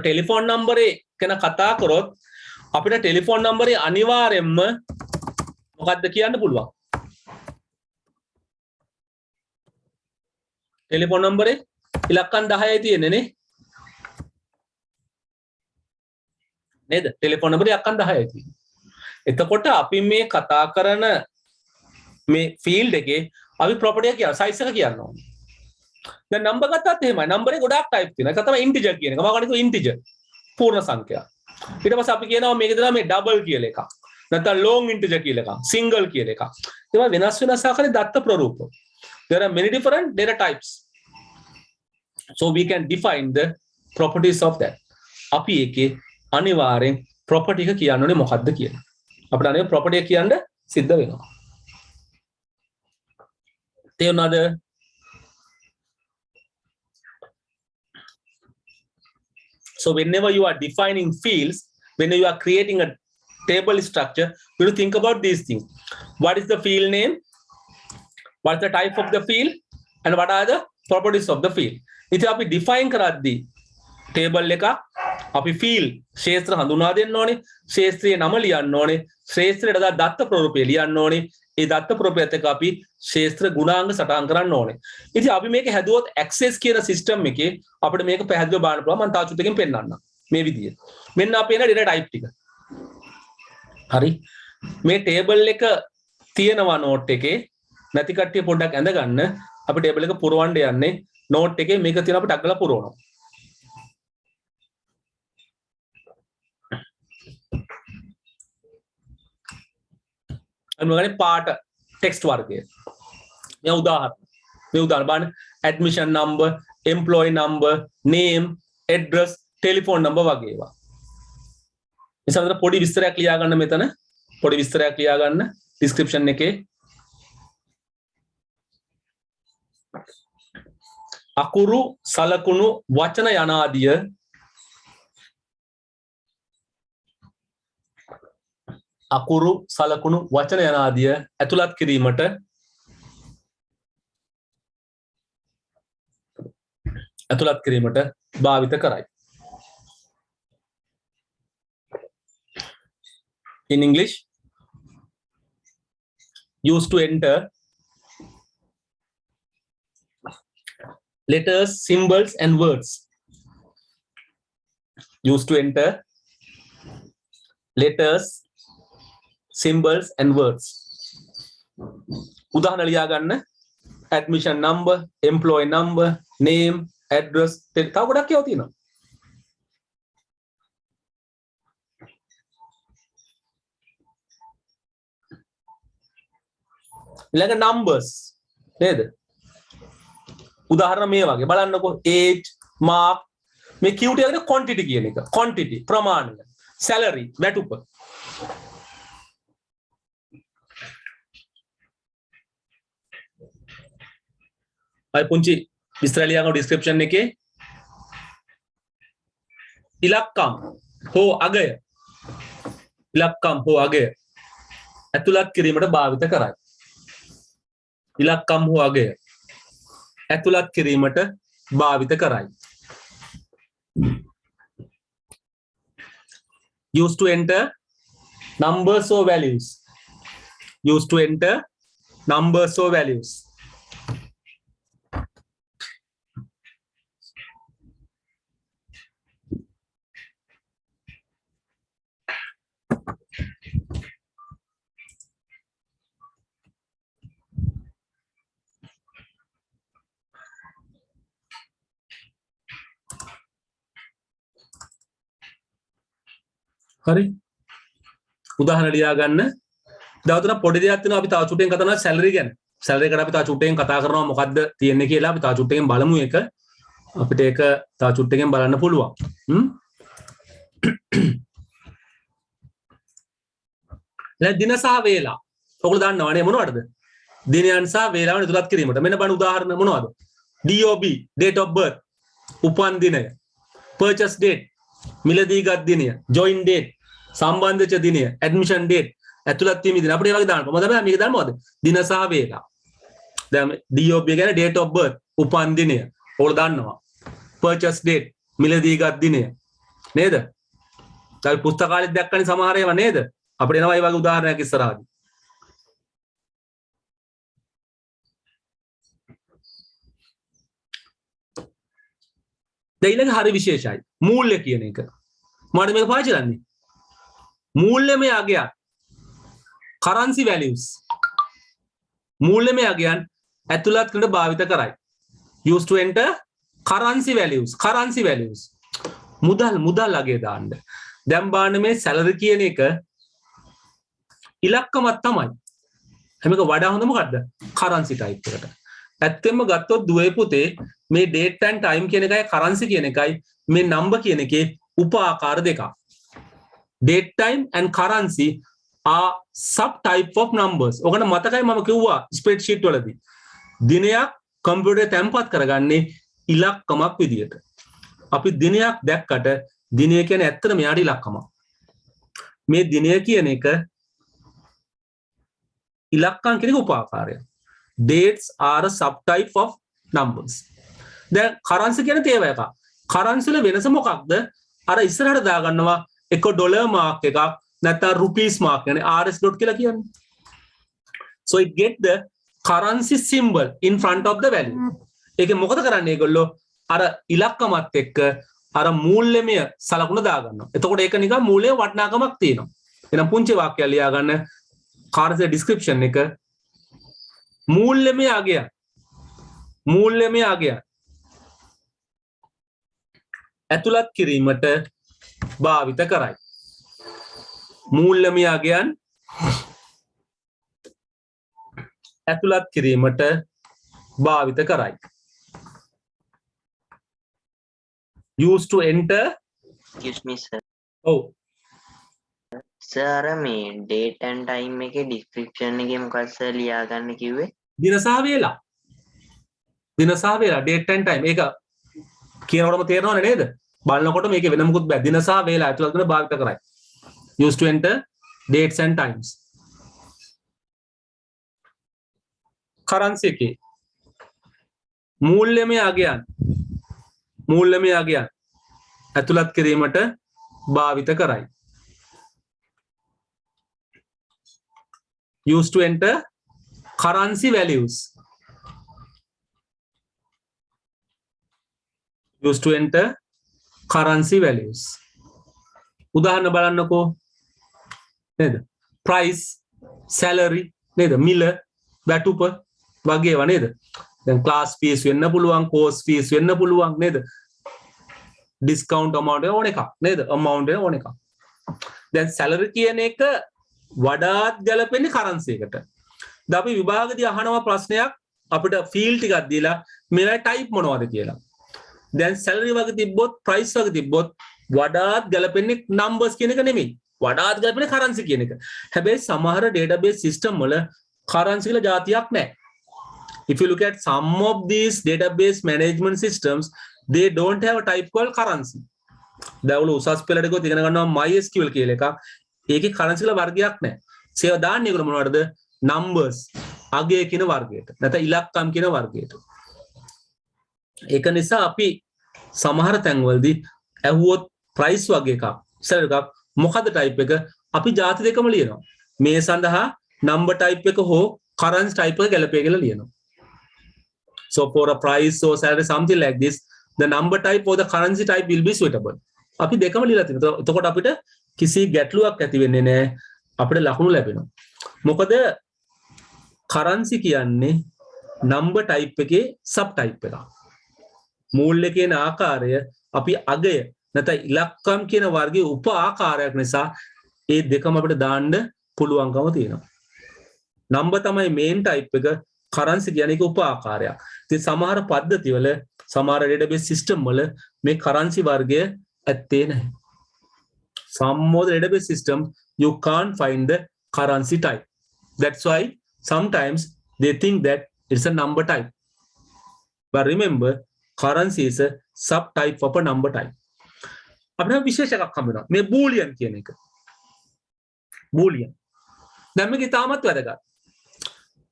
telephone number එක ගැන කතා කරොත් අපිට telephone number එක අනිවාර්යයෙන්ම මොකක්ද කියන්න පුළුවන්. telephone number එක ඉලක්කම් 10යි තියෙන්නේ නේ. නේද? telephone number ඉලක්කම් 10යි තියෙන්නේ. එතකොට අපි මේ කතා කරන මේ field එකේ අපි property එක කියන size එක කියන්න ඕනේ. දැන් number ගත්තත් එහෙමයි. number එක ගොඩාක් type තියෙනවා. ඒක තමයි integer කියන එක. මම ගන්නේ integer. පූර්ණ සංඛ්‍යා. ඊට පස්සේ අපි කියනවා මේකේ තමයි මේ double කියලා එකක්. නැත්නම් long integer කියලා එකක්. single කියලා එකක්. ඒවා වෙනස් වෙනස් ආකාරයේ දත්ත ප්‍රරූප. There are many different data types. So we can define the properties of that. අපි ඒකේ අනිවාර්යෙන් property එක කියන්න ඕනේ මොකක්ද කියලා. අපිට අනේ property එක කියන්න සිද්ධ වෙනවා. තේරුණාද? So whenever you are defining fields, when you are creating a table structure, you will think about these things. What is the field name? What is the type of the field? And what are the properties of the field? ඉතින් අපි define කරද්දී table එක අපි field ක්ෂේත්‍ර හඳුනා දෙන්න ඕනේ. ක්ෂේත්‍රයේ නම ලියන්න ඕනේ. ක්ෂේත්‍රයට දත්ත ප්‍රරූපය ලියන්න ඕනේ. ඒ දත්ත ප්‍රරූපයත් එක්ක අපි ක්ෂේත්‍ර ගුණාංග සටහන් කරන්න ඕනේ. ඉතින් අපි මේක හැදුවොත් access කියන system එකේ අපිට මේක පැහැදිලිව බලන්න පුළුවන්. මම තාචුත් එකෙන් පෙන්නන්නම්. මේ විදියට. මෙන්න අපි එන data type ටික. හරි. මේ ටේබල් එක තියෙනවා නෝට් එකේ නැති කට්ටිය පොඩ්ඩක් ඇඳ ගන්න අපි ටේබල් එක පුරවන්න යන්නේ නෝට් එකේ මේක තියෙන අපිට අග්ගලා පුරවනවා අනුගානේ පාට ටෙක්ස්ට් වර්ගය මේ උදාහරණ බලන්න admission number employee number name address telephone number වගේ ඒවා ඉතින් පොඩි විස්තරයක් ලියා ගන්න මෙතන පොඩි විස්තරයක් ලියා ගන්න description එකේ අකුරු සලකුණු වචන යනාදිය අකුරු සලකුණු වචන යනාදිය ඇතුළත් කිරීමට භාවිත කරයි. In English, used to enter letters, symbols and words. Used to enter letters, symbols and words. උදාහරණ ලියා ගන්න admission number, employee number, name, address තව ගොඩක් ඒවා තියෙනවා. ඊළඟ numbers නේද? උදාහරණ මේ වගේ බලන්නකෝ age, mark මේ QT එකේ quantity කියන එක. quantity ප්‍රමාණය, salary වැටුප. අය පුංචි විස්තරලියාගේ description එකේ ඉලක්කම් හෝ අගය ඇතුළත් කිරීමට භාවිත කරයි. ඉලක්කම් හෝ අගය ඇතුළත් කිරීමට භාවිත කරයි. Used to enter numbers or values. Used to enter numbers or values. හරි උදාහරණ ලියා ගන්න දවතුන පොඩි දෙයක් තියෙනවා අපි තව චුට්ටෙන් කතා කරනවා සැලරි ගැන සැලරි එකට අපි තව චුට්ටෙන් කතා කරනවා මොකද්ද තියෙන්නේ කියලා අපි තව චුට්ටෙන් බලමු ඒක අපිට ඒක තව චුට්ටෙන් බලන්න පුළුවන් දැන් දින සහ වේලා ඔයගොල්ලෝ දන්නවනේ මොනවටද දිනයන් සහ වේලාවන් ඉදලත් කිරීමට මෙන්න බලන්න උදාහරණ මොනවද DOB date of birth උපන් දිනය purchase date මිලදීගත් දිනය join date සම්බන්ධච්ච දිනය admission date ඇතුළත් වීම දින අපිට ඒ වගේ දාන්න කොහොමද මේක දාන්න මොකද දින සහ වේලා දැන් DOB කියන්නේ date of birth උපන් දිනය ඔයාලා දන්නවා purchase date මිලදීගත් දිනය නේද දැන් පුස්තකාලෙත් දැක්කනේ සමහර ඒවා නේද අපිට එනවා මේ වගේ උදාහරණයක් ඉස්සරහදී ඊළඟ හරි විශේෂයි මූල්‍ය කියන එක මම මේක පාවිච්චි කරන්නේ මූල්‍යමය අගයන් currency values මූල්‍යමය අගයන් ඇතුළත් කරන භාවිත කරයි used to enter currency values මුදල් අගය දාන්න දැන් බලන්න මේ salary කියන එක ඉලක්කමක් තමයි හැමක වඩා හොඳ මොකද්ද currency type එකට ඇත්තෙන්ම ගත්තොත් දුවේ පුතේ මේ date and time කියන එකයි currency කියන එකයි මේ number කියන එකේ උප ආකාර දෙකක් date time and currency are subtype of numbers ඔකට මතකයි මම කිව්වා spreadsheet වලදී දිනයක් කම්පියුටරේ තැම්පත් කරගන්නේ ඉලක්කමක් විදියට අපි දිනයක් දැක්කට දිනය කියන්නේ ඇත්තටම යාට ඉලක්කමක් මේ දිනය කියන එක ඉලක්කම් කියන එක උප ආකාරයක් dates are a subtype of numbers දැන් currency කියන්නේ තේව එකක් currency වල වෙනස මොකක්ද අර ඉස්සරහට දාගන්නවා එක ඩොලර් මාක් එකක් නැත්නම් rupees මාක් කියන්නේ rs dot කියලා කියන්නේ so it get the currency symbol in front of the value ඒකේ මොකද කරන්නේ ඒගොල්ලෝ අර ඉලක්කමත් එක්ක අර මූල්‍යමය සලකුණ දාගන්නවා එතකොට ඒක නිකන් මූල්‍ය වටිනාකමක් තියෙනවා එහෙනම් පුංචි වාක්‍යයක් ලියා ගන්න කාර්යයේ description එක මූල්‍යමය අගය ඇතුළත් කිරීමට භාවිත කරයි. මූල්‍යමය අගයන් ඇතුළත් කිරීමට භාවිත කරයි. used to enter. Excuse me, sir. ඔව් Sir, මේ date and time එකේ description එකේ මොකක්ද sir ලියා ගන්න කිව්වේ? දින සහ වේලා date and time ඒක කියනකොටම තේරෙනවනේ නේද? බලනකොට මේකේ වෙන මොකුත් බෑ. දින සහ වේලා ඇතුළත් කරන භාවිත කරයි. used to enter dates and times. currency එකේ මූල්‍යමය අගයන් ඇතුළත් කිරීමට භාවිත කරයි. used to enter currency values. used to enter currency values. උදාහරණ බලන්නකෝ නේද? price, salary නේද? මිල, වැටුප වගේ ඒවා නේද? දැන් class fees වෙන්න පුළුවන්, course fees වෙන්න පුළුවන් නේද? discount amount ඕන එකක් නේද? amount ඕන එකක්. දැන් salary කියන එක වඩාත් ගැලපෙන්නේ currency එකට. දැන් අපි විභාගදී අහනවා ප්‍රශ්නයක් අපිට field ටිකක් දීලා මේවා type මොනවද කියලා. දැන් salary වගේ තිබ්බොත් price වගේ තිබ්බොත් වඩාත් ගැලපෙන්නේ numbers කියන එක නෙමෙයි. වඩාත් ගැලපෙන්නේ currency කියන එක. හැබැයි සමහර database system වල currency කියලා જાතියක් නැහැ. If you look at some of these database management systems, they don't have a type called currency. දැන් උසස් පෙළට ගියොත් ඉගෙන ගන්නවා MySQL කියලා එකක්. ඒකේ currency කියලා වර්ගයක් නැහැ. ඒවා දාන්නේ ඒගොල්ලෝ මොනවටද? numbers අගය කියන වර්ගයට. නැත්නම් ඉලක්කම් කියන වර්ගයට. ඒක නිසා අපි සමහර තැන්වලදී ඇහුවොත් price වගේ එකක්, salary එකක් මොකද type එක අපි ಜಾති දෙකම ලියනවා. මේ සඳහා number type එක හෝ currency type එක ගැලපේ කියලා ලියනවා. So for a price or salary something like this, the number type or the currency type will be suitable. අපි දෙකම ලියලා තියෙනවා. එතකොට අපිට කිසි ගැටලුවක් ඇති වෙන්නේ නැහැ. අපිට ලකුණු ලැබෙනවා. මොකද currency කියන්නේ number type එකේ sub type එකක්. මූල්‍ය කියන ආකාරය අපි අගය නැත්නම් ඉලක්කම් කියන වර්ගයේ උප ආකාරයක් නිසා ඒ දෙකම අපිට දාන්න පුළුවන්කම තියෙනවා. number තමයි main type එක, currency කියන්නේ ඒක උප ආකාරයක්. ඉතින් සමහර පද්ධතිවල සමහර database system වල මේ currency වර්ගය ඇත්තේ නැහැ. Some of the database system you can't find the currency type. That's why sometimes they think that it's a number type. But remember, currency is a subtype of a number type. අපිට විශේෂ එකක් හම්බ වෙනවා. මේ boolean කියන එක. boolean. දැන් මේක ඉතාමත් වැදගත්.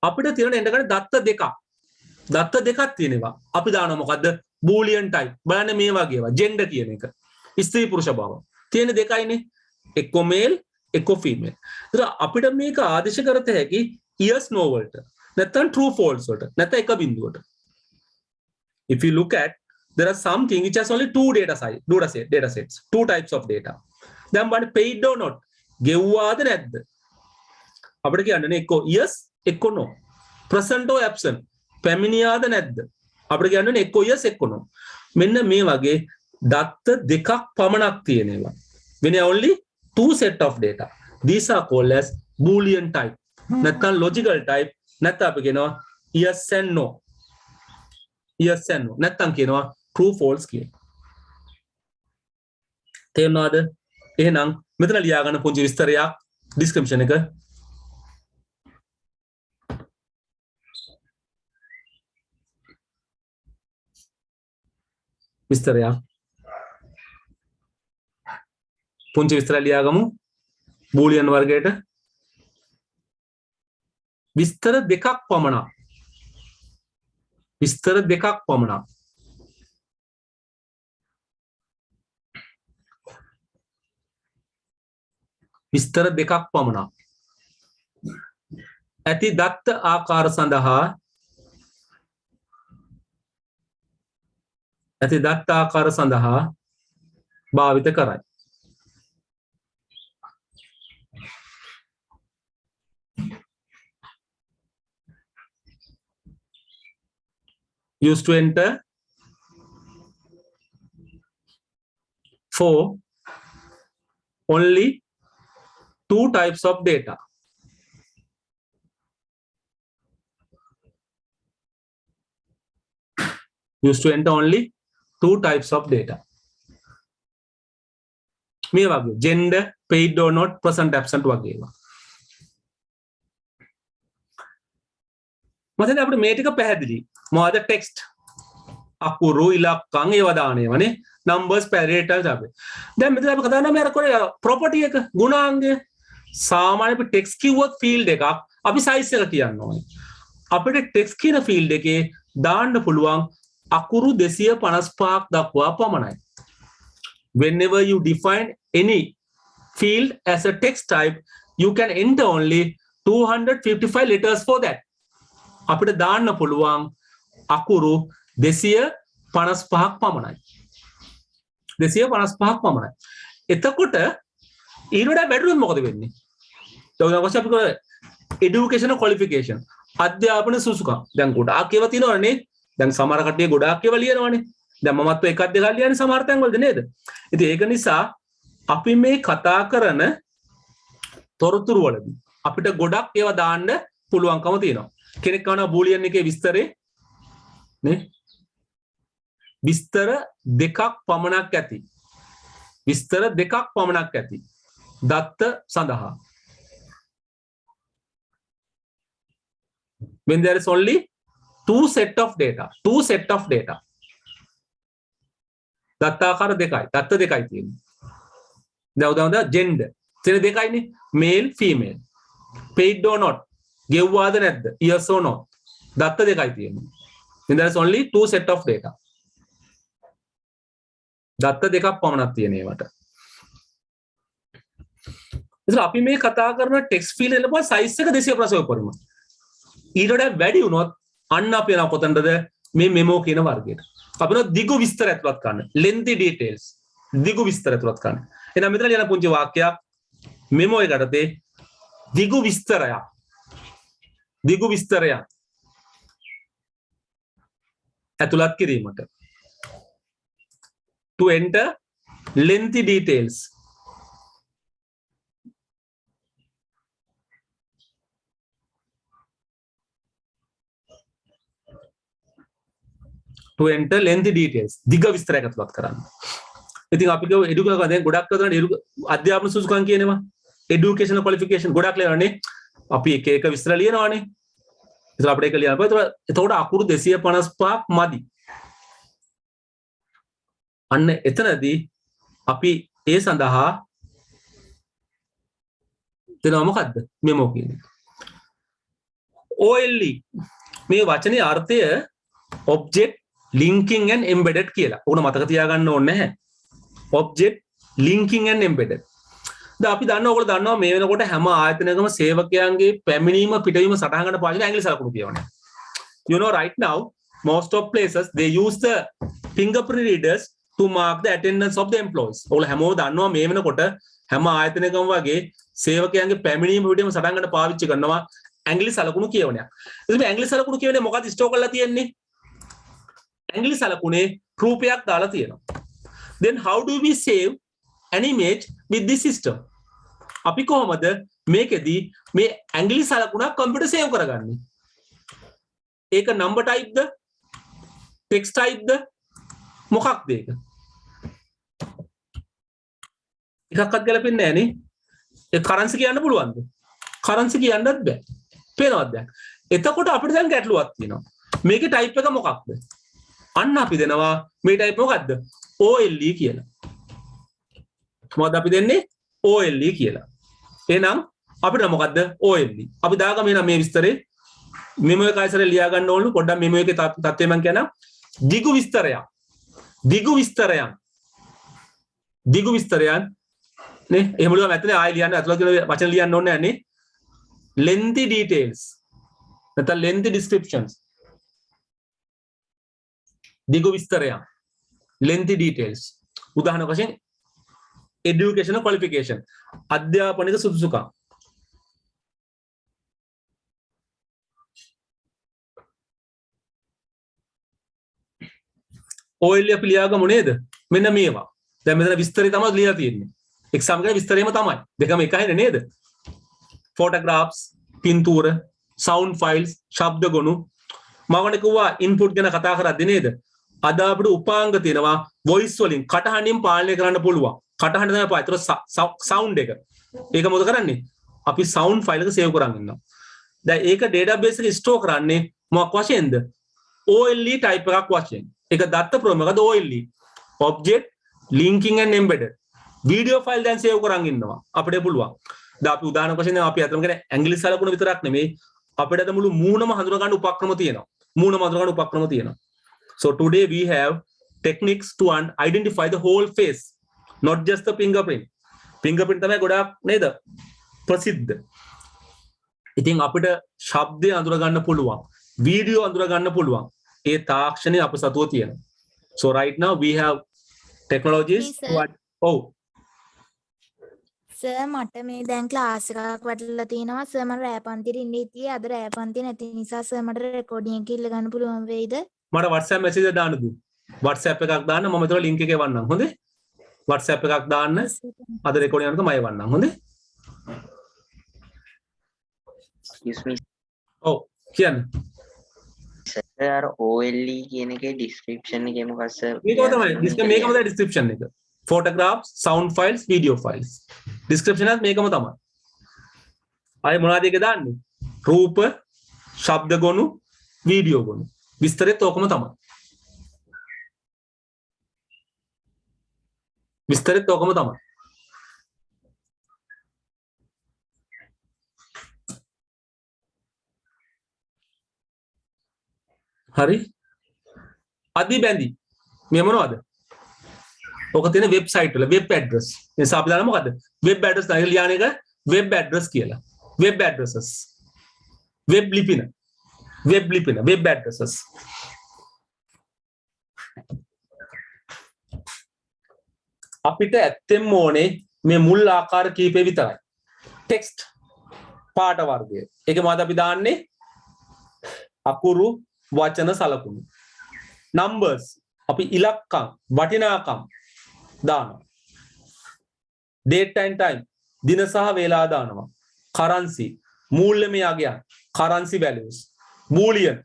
අපිට තියෙන එන්නකට දත්ත දෙකක් තියෙනවා. අපි දානවා මොකද්ද? boolean type. බලන්න මේ වගේ ඒවා. gender කියන එක. ස්ත්‍රී පුරුෂ බව. තියෙන දෙකයිනේ. එක්ක male, එක්ක female. ඒතර අපිට මේක ආදේශ කරත හැකි yes no වලට. නැත්නම් true false වලට. නැත්නම් එක බිඳුවට. If you look at, there are something which has only two data sets, two types of data. Then one paid or not. ගෙව්වාද නැද්ද? අපිට කියන්නේ එක්ක yes, එක්ක no. Present or absent. පැමිණියාද නැද්ද? අපිට කියන්නේ එක්ක yes, එක්ක no. මෙන්න මේ වගේ දත්ත දෙකක් පමණක් තියෙනවා. When only two set of data. These are called as boolean type. නැත්නම් logical type. නැත්නම් අපි කියනවා yes and no. yes and no. නැත්නම් කියනවා true false කියන. තේරුණාද? එහෙනම් මෙතන ලියා ගන්න පුංචි විස්තරයක් description එක. විස්තරයක්. පුංචි විස්තරය ලියාගමු. බූලියන් වර්ගයට විස්තර දෙකක් පමණක්. විස්තර දෙකක් පමණක්. විස්තර දෙකක් පමණක්. ඇති දත්ත ආකාර සඳහා භාවිත කරයි. used to enter for only two types of data. Used to enter only two types of data. මේ වගේ gender, paid or not, present absent වගේ ඒවා. මතකද අපිට මේ ටික පැහැදිලි. මොකද text අකුරු ඉලක්කම් ඒවා දානේවනේ. numbers parameters අපි. දැන් මෙතන අපි කතා කරනවා මේ අර කොරේ property එක ගුණාංගය. සාමාන්‍ය අපි text කිව්වොත් field එකක් අපි size එක කියන්න ඕනේ. අපිට text කියන field එකේ දාන්න පුළුවන් අකුරු 255ක් දක්වා පමණයි. Whenever you define any field as a text type, you can enter only 255 letters for that. අපිට දාන්න පුළුවන් අකුරු 255ක් පමණයි. 255ක් පමණයි. එතකොට ඊළඟට වැඩිවෙන්නේ මොකද වෙන්නේ? ඊළඟට අපි educational qualification අධ්‍යාපන සුසුකම්. දැන් ගොඩාක් ඒවා තියෙනවනේ. දැන් සමහර කට්ටිය ගොඩාක් ඒවා ලියනවනේ. දැන් මමත් එකක් දෙකක් ලියන්නේ සමහර තැන් වලද නේද? ඉතින් ඒක නිසා අපි මේ කතා කරන තොරතුරු වලදී අපිට ගොඩක් ඒවා දාන්න පුළුවන්කම තියෙනවා. කෙනෙක් කවනා බූලියන් එකේ විස්තරේ නේ විස්තර දෙකක් පමණක් ඇති. විස්තර දෙකක් පමණක් ඇති. දත්ත සඳහා. When there is only two set of data. දත්තාකාර දෙකයි. දත්ත දෙකයි තියෙන්නේ. දැන් උදාහරණ gender. තියෙන දෙකයිනේ. male female. paid or not. ගෙව්වාද නැද්ද? yes or no. දත්ත දෙකයි තියෙන්නේ. When there is only two set of data. දත්ත දෙකක් පමණක් තියෙන ඒවට. ඉතින් අපි මේ කතා කරන text field වල size එක 255 පරිම. ඊට වඩා වැඩි වුණොත් අන්න අපි යනවා කොතනද මේ memo කියන වර්ගයට. අපි නෝ දිගු විස්තර ඇතුළත් කරන්න. lengthy details. දිගු විස්තර ඇතුළත් කරන්න. එහෙනම් මෙතන ලියන පුංචි වාක්‍යයක් memo එකටදී දිගු විස්තරයක්. දිගු විස්තරයක් ඇතුළත් කිරීමට. To enter lengthy details. To enter lengthy details. දිග විස්තරයක් ඇතුළත් කරන්න. ඉතින් අපි කියව එඩුකේෂන් දැන් ගොඩක් කරන අධ්‍යාපන සුසුකම් කියනවා. educational qualification ගොඩක් ලියනවානේ. අපි එක එක විස්තර ලියනවානේ. ඉතින් අපිට ඒක ලියන්න බෑ. එතකොට අකුරු 255ක් මදි. අන්න එතනදී අපි ඒ සඳහා දෙනවා මොකද්ද? මෙමෝ කියන්නේ. OLE මේ වචනේ අර්ථය object linking and embedded කියලා. ඕන මතක තියාගන්න ඕනේ නැහැ. object linking and embedded. දැන් අපි දන්නවා ඔයගොල්ලෝ දන්නවා මේ වෙනකොට හැම ආයතනයකම සේවකයන්ගේ පැමිණීම පිටවීම සටහන් ගන්න පාවිච්චි ඇඟිලි සලකුණු කියවන්නේ. You know right now most of places they use the fingerprint readers to mark the attendance of the employees. ඔයගොල්ලෝ හැමෝම දන්නවා මේ වෙනකොට හැම ආයතනයකම වගේ සේවකයන්ගේ පැමිණීම පිටවීම සටහන් ගන්න පාවිච්චි කරනවා ඇඟිලි සලකුණු කියවනයක්. ඉතින් මේ ඇඟිලි සලකුණු කියවන්නේ මොකක්ද ස්ටෝර් කරලා තියෙන්නේ? ඇඟිලි සලකුණේ රූපයක් දාලා තියෙනවා. Then how do we save an image with this system? අපි කොහොමද මේකෙදී මේ ඇඟිලි සලකුණක් කම්පියුටර් සේව් කරගන්නේ? ඒක number type ද? text type ද? මොකක්ද ඒක? එකක්වත් ගැලපෙන්නේ නැහැ නේ. ඒ currency කියන්න පුළුවන්ද? currency කියන්නත් බෑ. පේනවද දැන්? එතකොට අපිට දැන් ගැටලුවක් තියෙනවා. මේකේ type එක මොකක්ද? අන්න අපි දෙනවා මේ type මොකක්ද? OLE කියලා. මොකද අපි දෙන්නේ OLE කියලා. එහෙනම් අපිට මොකද්ද OLE? අපි දාගමු එහෙනම් මේ විස්තරේ මෙමෝ එක ආයතනය ලියා ගන්න ඕනලු. පොඩ්ඩක් මෙමෝ එකේ තත්ත්වය මම කියනවා. දිගු විස්තරයක්. දිගු විස්තරයක්. දිගු විස්තරයක් නේ. එහෙම ලියුවා නැත්නම් ආයෙ ලියන්න අතුල කියලා වචන ලියන්න ඕනේ නැහැ නේ. lengthy details. නැත්නම් lengthy descriptions. දිගු විස්තරයක්. lengthy details. උදාහරණ වශයෙන් educational qualification අධ්‍යාපනික සුදුසුකම්. OLE අපි ලියාගමු නේද? මෙන්න මේවා. දැන් මෙතන විස්තරය තමයි ලියලා තියෙන්නේ. එක්සාම් එකේ විස්තරයම තමයි. දෙකම එකයිනේ නේද? photographs, පින්තූර, sound files, ශබ්ද ගොනු. මම කිව්වා input ගැන කතා කරද්දී නේද? අද අපිට උපාංග තියෙනවා voice වලින් කටහඬින් පාලනය කරන්න පුළුවන්. කටහඬ තමයි පාවිච්චි. ඒතර sound එක. ඒක මොකද කරන්නේ? අපි sound file එක save කරන් ඉන්නවා. දැන් ඒක database එකේ store කරන්නේ මොකක් වශයෙන්ද? OLE type එකක් වශයෙන්. ඒක දත්ත ප්‍රෝග්‍රෑම් එකද OLE. Object linking and embedded. Video file දැන් save කරන් ඉන්නවා. අපිට පුළුවන්. දැන් අපි උදාහරණ වශයෙන් අපි අතම කියන්නේ ඇඟිලි සලකුණ විතරක් නෙමෙයි. අපිට අද මුළු මූණම හඳුනා ගන්න උපක්‍රම තියෙනවා. මූණම හඳුනා ගන්න උපක්‍රම තියෙනවා. So today we have techniques to identify the whole face, not just the fingerprint. Fingerprint තමයි ගොඩාක් නේද? ප්‍රසිද්ධ. ඉතින් අපිට ශබ්දය අඳුර ගන්න පුළුවන්. වීඩියෝ අඳුර ගන්න පුළුවන්. ඒ තාක්ෂණය අප සතුව තියෙනවා. So right now we have technologies oh sir මට මේ දැන් ක්ලාස් එකක් වටලා තියෙනවා සර් මම රෑ පන්තියේ ඉන්නේ ඉතින් අද රෑ පන්තිය නැති නිසා සර් මට රෙකෝඩින් එක ඉල්ල ගන්න පුළුවන් වෙයිද? මට WhatsApp message එක දාන්න දු. WhatsApp එකක් දාන්න මම ඒතර link එකේ වන්නම්. හොඳේ? WhatsApp එකක් දාන්න. අද රෙකෝඩින් යනකොට මම වන්නම්. හොඳේ? excuse me ඔව් කියන්න. සර් අර OLE කියන එකේ description එකේ මොකක්ද සර්? මේකම තමයි. මේකම තමයි description එක. Photographs, sound files, video files. Description එකත් මේකම තමයි. ආයේ මොනවද ඒක දාන්නේ? රූප, ශබ්ද ගොනු, වීඩියෝ ගොනු. විස්තරෙත් ඕකම තමයි. විස්තරෙත් ඕකම තමයි. හරි? අදි බැඳි. මේ මොනවද? ඔක තියෙන වෙබ්සයිට් වල වෙබ් ඇඩ්‍රස්. මේ අපි දාන මොකද්ද? වෙබ් ඇඩ්‍රස් තමයි ලියන එක වෙබ් ඇඩ්‍රස් කියලා. වෙබ් ඇඩ්‍රසස්. වෙබ් ලිපින. වෙබ් ඇඩ්‍රසස්. අපිට ඇත්තෙන්ම ඕනේ මේ මුල් ආකාර කීපේ විතරයි. ටෙක්ස්ට් පාට වර්ගය. ඒක මොකද අපි දාන්නේ? අකුරු වචන සලකුණු. numbers අපි ඉලක්කම් වටිනාකම් දානවා. date and time දින සහ වේලා දානවා. currency මූල්‍යමය අගයන් currency values. boolean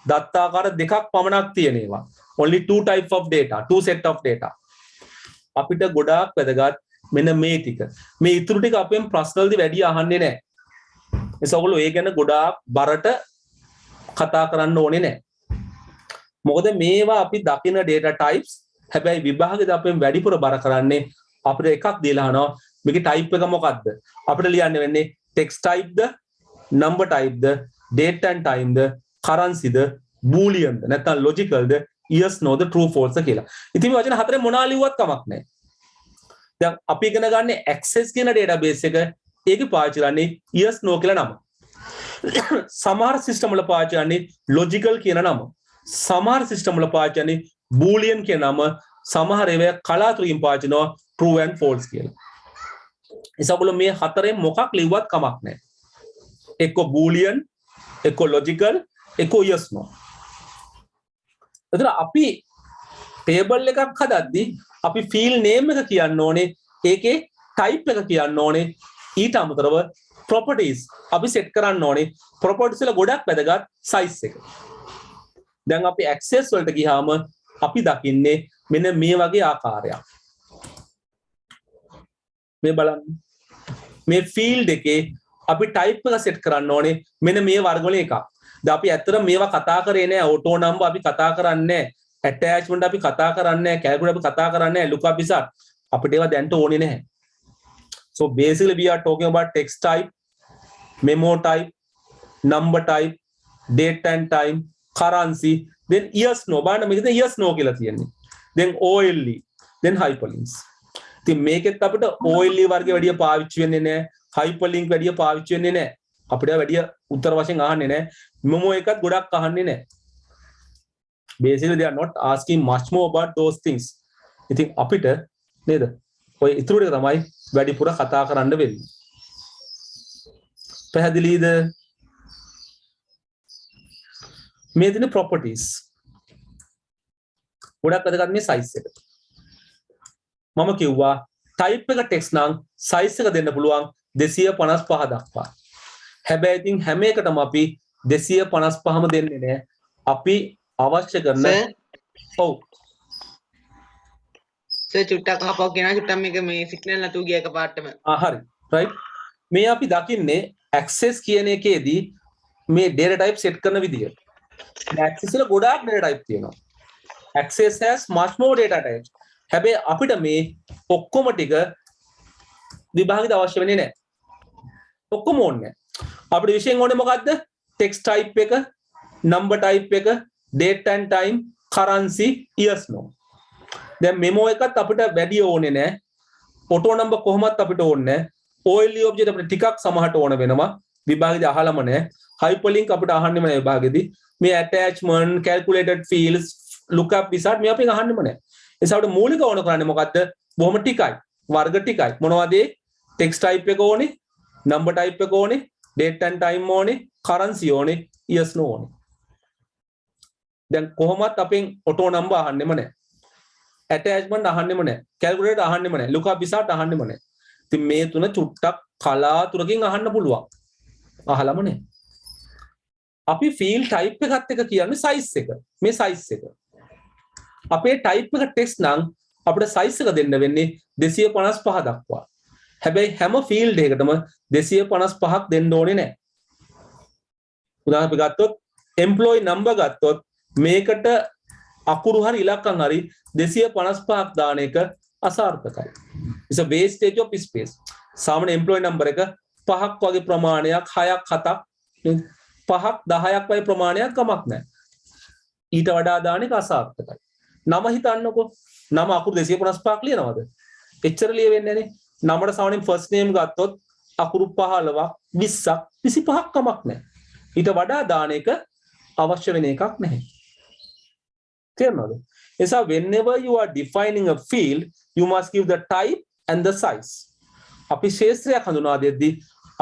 දත්තාකාර දෙකක් පමණක් තියෙන ඒවා. only two type of data, two set of data. අපිට ගොඩාක් වැදගත් මෙන්න මේ ටික. මේ ඉතුරු ටික අපෙන් ප්‍රශ්න වලදී වැඩි අහන්නේ නැහැ. ඒස ඔයගොල්ලෝ ඒ ගැන ගොඩාක් බරට කතා කරන්න ඕනේ නැහැ. මොකද මේවා අපි දකින data types හැබැයි විභාගෙදී අපෙන් වැඩිපුර බර කරන්නේ අපිට එකක් දීලා අහනවා මේකේ type එක මොකක්ද? අපිට ලියන්න වෙන්නේ text type the, number type the, date and time the, currency the, boolean ද, නැත්නම් logical ද, yes no ද, true false ද කියලා. ඉතින් මේ වචන හතරේ මොනවා ලිව්වත් කමක් නැහැ. දැන් අපි ඉගෙන ගන්න access කියන database එක ඒකේ පාවිච්චි කරන්නේ yes no කියලා නම. සමහර සිස්ටම් වල පාවිච්චි කරන්නේ logical කියන නම. සමහර සිස්ටම් වල පාවිච්චි කරන්නේ boolean කියන නම. සමහර ඒවා කලාතුරකින් පාවිච්චි කරනවා true and false කියලා. ඒසගොල්ලෝ මේ හතරෙන් මොකක් ලිව්වත් කමක් නැහැ. එක්ක boolean, එක්ක logical, එක්ක yes no. එතන අපි table එකක් හදද්දී අපි field name එක කියන්න ඕනේ. ඒකේ type එක කියන්න ඕනේ. ඊට අමතරව properties අපි set කරන්න ඕනේ. properties වල ගොඩක් වැදගත් size එක. දැන් අපි access වලට ගියාම අපි දකින්නේ මෙන්න මේ වගේ ආකාරයක්. මේ බලන්න. මේ field එකේ අපි type එක set කරන්න ඕනේ මෙන්න මේ වර්ග වල එකක්. දැන් අපි ඇත්තටම මේවා කතා කරේ නෑ auto number අපි කතා කරන්නේ නෑ attachment අපි කතා කරන්නේ නෑ calculator අපි කතා කරන්නේ නෑ lookup ඉසත් අපිට ඒවා දැන්ට ඕනේ නැහැ. So basically we are talking about text type, memo type, number type, date and time, currency, then yes no බලන්න මේකද yes no කියලා තියෙන්නේ. then OLE, then hyperlinks. ඉතින් මේකෙත් අපිට OLE වර්ගයේ වැඩිය පාවිච්චි වෙන්නේ නැහැ. hyperlink වැඩිය පාවිච්චි වෙන්නේ නැහැ. අපිට වැඩිය උත්තර වශයෙන් අහන්නේ නැහැ. memo එකත් ගොඩක් අහන්නේ නැහැ. Basically they are not asking much more about those things. ඉතින් අපිට නේද? ඔය ඉතුරු ටික තමයි වැඩිපුර කතා කරන්න වෙන්නේ. පැහැදිලිද? මේ දින properties. ගොඩක් වැදගත් මේ size එක. මම කිව්වා type එක text නම් size එක දෙන්න පුළුවන් 255 දක්වා. හැබැයි ඉතින් හැම එකටම අපි 255ම දෙන්නේ නැහැ. අපි අවශ්‍ය කරන ඔව් සර් චුට්ටක් අහපුවා කියනවා චුට්ටක් මේක මේ සිග්නල් නැතුව ගිය එකපාරටම. හරි right මේ අපි දකින්නේ access කියන එකේදී මේ data type set කරන විදිය. access වල ගොඩාක් data type තියෙනවා. access has much more data types. හැබැයි අපිට මේ ඔක්කොම ටික විභාගෙට අවශ්‍ය වෙන්නේ නැහැ. ඔක්කොම ඕනේ. අපිට විශේෂයෙන් ඕනේ මොකද්ද? text type එක, number type එක, date and time, currency, years no. දැන් memo එකත් අපිට වැඩි ඕනේ නැහැ. auto number කොහොමත් අපිට ඕනේ නැහැ. OLE object අපිට ටිකක් සමහරට ඕන වෙනවා. විභාගෙදී අහලම නැහැ. hyperlink අපිට අහන්නෙම නැහැ විභාගෙදී. මේ attachment, calculated fields, lookup wizard මේ අපිට අහන්නෙම නැහැ. ඒ නිසා අපිට මූලික ඕන කරන්නේ මොකද්ද? බොහොම ටිකයි. වර්ග ටිකයි. මොනවද ඒ? text type එක ඕනේ, number type එක ඕනේ, date and time ඕනේ, currency ඕනේ, years no ඕනේ. දැන් කොහොමත් අපෙන් auto number අහන්නෙම නැහැ. attachment අහන්නෙම නැහැ. calculator අහන්නෙම නැහැ. lookup wizard අහන්නෙම නැහැ. ඉතින් මේ තුන චුට්ටක් කලාතුරකින් අහන්න පුළුවන්. අහලම නැහැ. අපි field type එකත් එක කියන්නේ size එක. මේ size එක. අපේ type එක text නම් අපිට size එක දෙන්න වෙන්නේ 255 දක්වා. හැබැයි හැම field එකකටම 255ක් දෙන්න ඕනේ නැහැ. උදාහරණයක් අපි ගත්තොත් employee number ගත්තොත් මේකට අකුරු හරි ඉලක්කම් හරි 255ක් දාන එක අසාර්ථකයි. it's a wastage of space. සාමාන්‍ය employee number එක 5ක් වගේ ප්‍රමාණයක් 6ක් 7ක් 5ක් 10ක් වගේ ප්‍රමාණයක් කමක් නැහැ. ඊට වඩා දාන එක අසාර්ථකයි. නම හිතන්නකෝ. නම අකුරු 255ක් ලියනවද? එච්චර ලියවෙන්නේ නැනේ. නමට සාමාන්‍යයෙන් first name ගත්තොත් අකුරු 15ක් 20ක් 25ක් කමක් නැහැ. ඊට වඩා දාන එක අවශ්‍ය වෙන එකක් නැහැ. තේරෙනවද? එසා whenever you are defining a field you must give the type and the size. අපි ශේත්‍රයක් හඳුනා දෙද්දී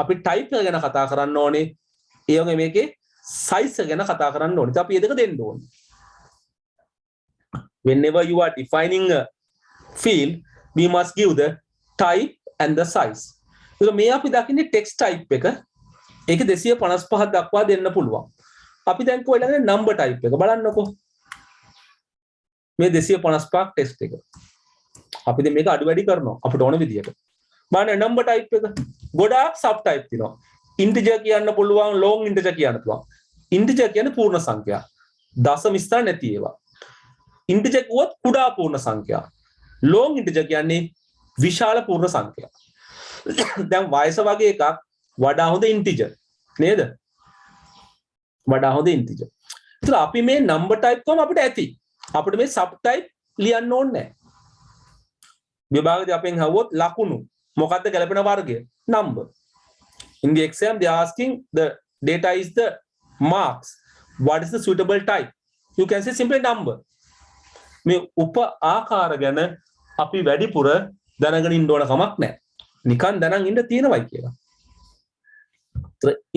අපි type එක ගැන කතා කරන්න ඕනේ. ඒ වගේ මේකේ size එක ගැන කතා කරන්න ඕනේ. ඉතින් අපි මේ දෙක දෙන්න ඕනේ. Whenever you are defining a field we must give the type and the size. ඒක මේ අපි දකින්නේ text type එක. ඒක 255ක් දක්වා දෙන්න පුළුවන්. අපි දැන් කොහෙලද number type එක බලන්නකෝ. මේ 255ක් ටෙස්ට් එක. අපි දැන් මේක අඩු වැඩි කරනවා අපිට ඕන විදියට. බලන්න number type එක. ගොඩාක් sub type තියෙනවා. integer කියන්න පුළුවන්, long integer කියන්න පුළුවන්. integer කියන්නේ පූර්ණ සංඛ්‍යා. දශම ස්ථාන නැති ඒවා. integer කිව්වොත් කුඩා පූර්ණ සංඛ්‍යා. long integer කියන්නේ විශාල පූර්ණ සංඛ්‍යා. දැන් වයස වගේ එකක් වඩා හොඳ integer නේද? වඩා හොඳ integer. ඒතර අපි මේ number type කොහොම අපිට ඇති. අපිට මේ sub type ලියන්න ඕනේ නැහැ. විභාගදී අපෙන් අහුවොත් ලකුණු මොකක්ද ගැලපෙන වර්ගය? number. In the exam they are asking the data is the marks. What is the suitable type? You can say simply number. මේ උප ආකාර ගැන අපි වැඩිපුර දැනගෙන ඉන්න ඕන කමක් නැහැ. නිකන් දැනන් ඉන්න තියෙනවයි කියලා.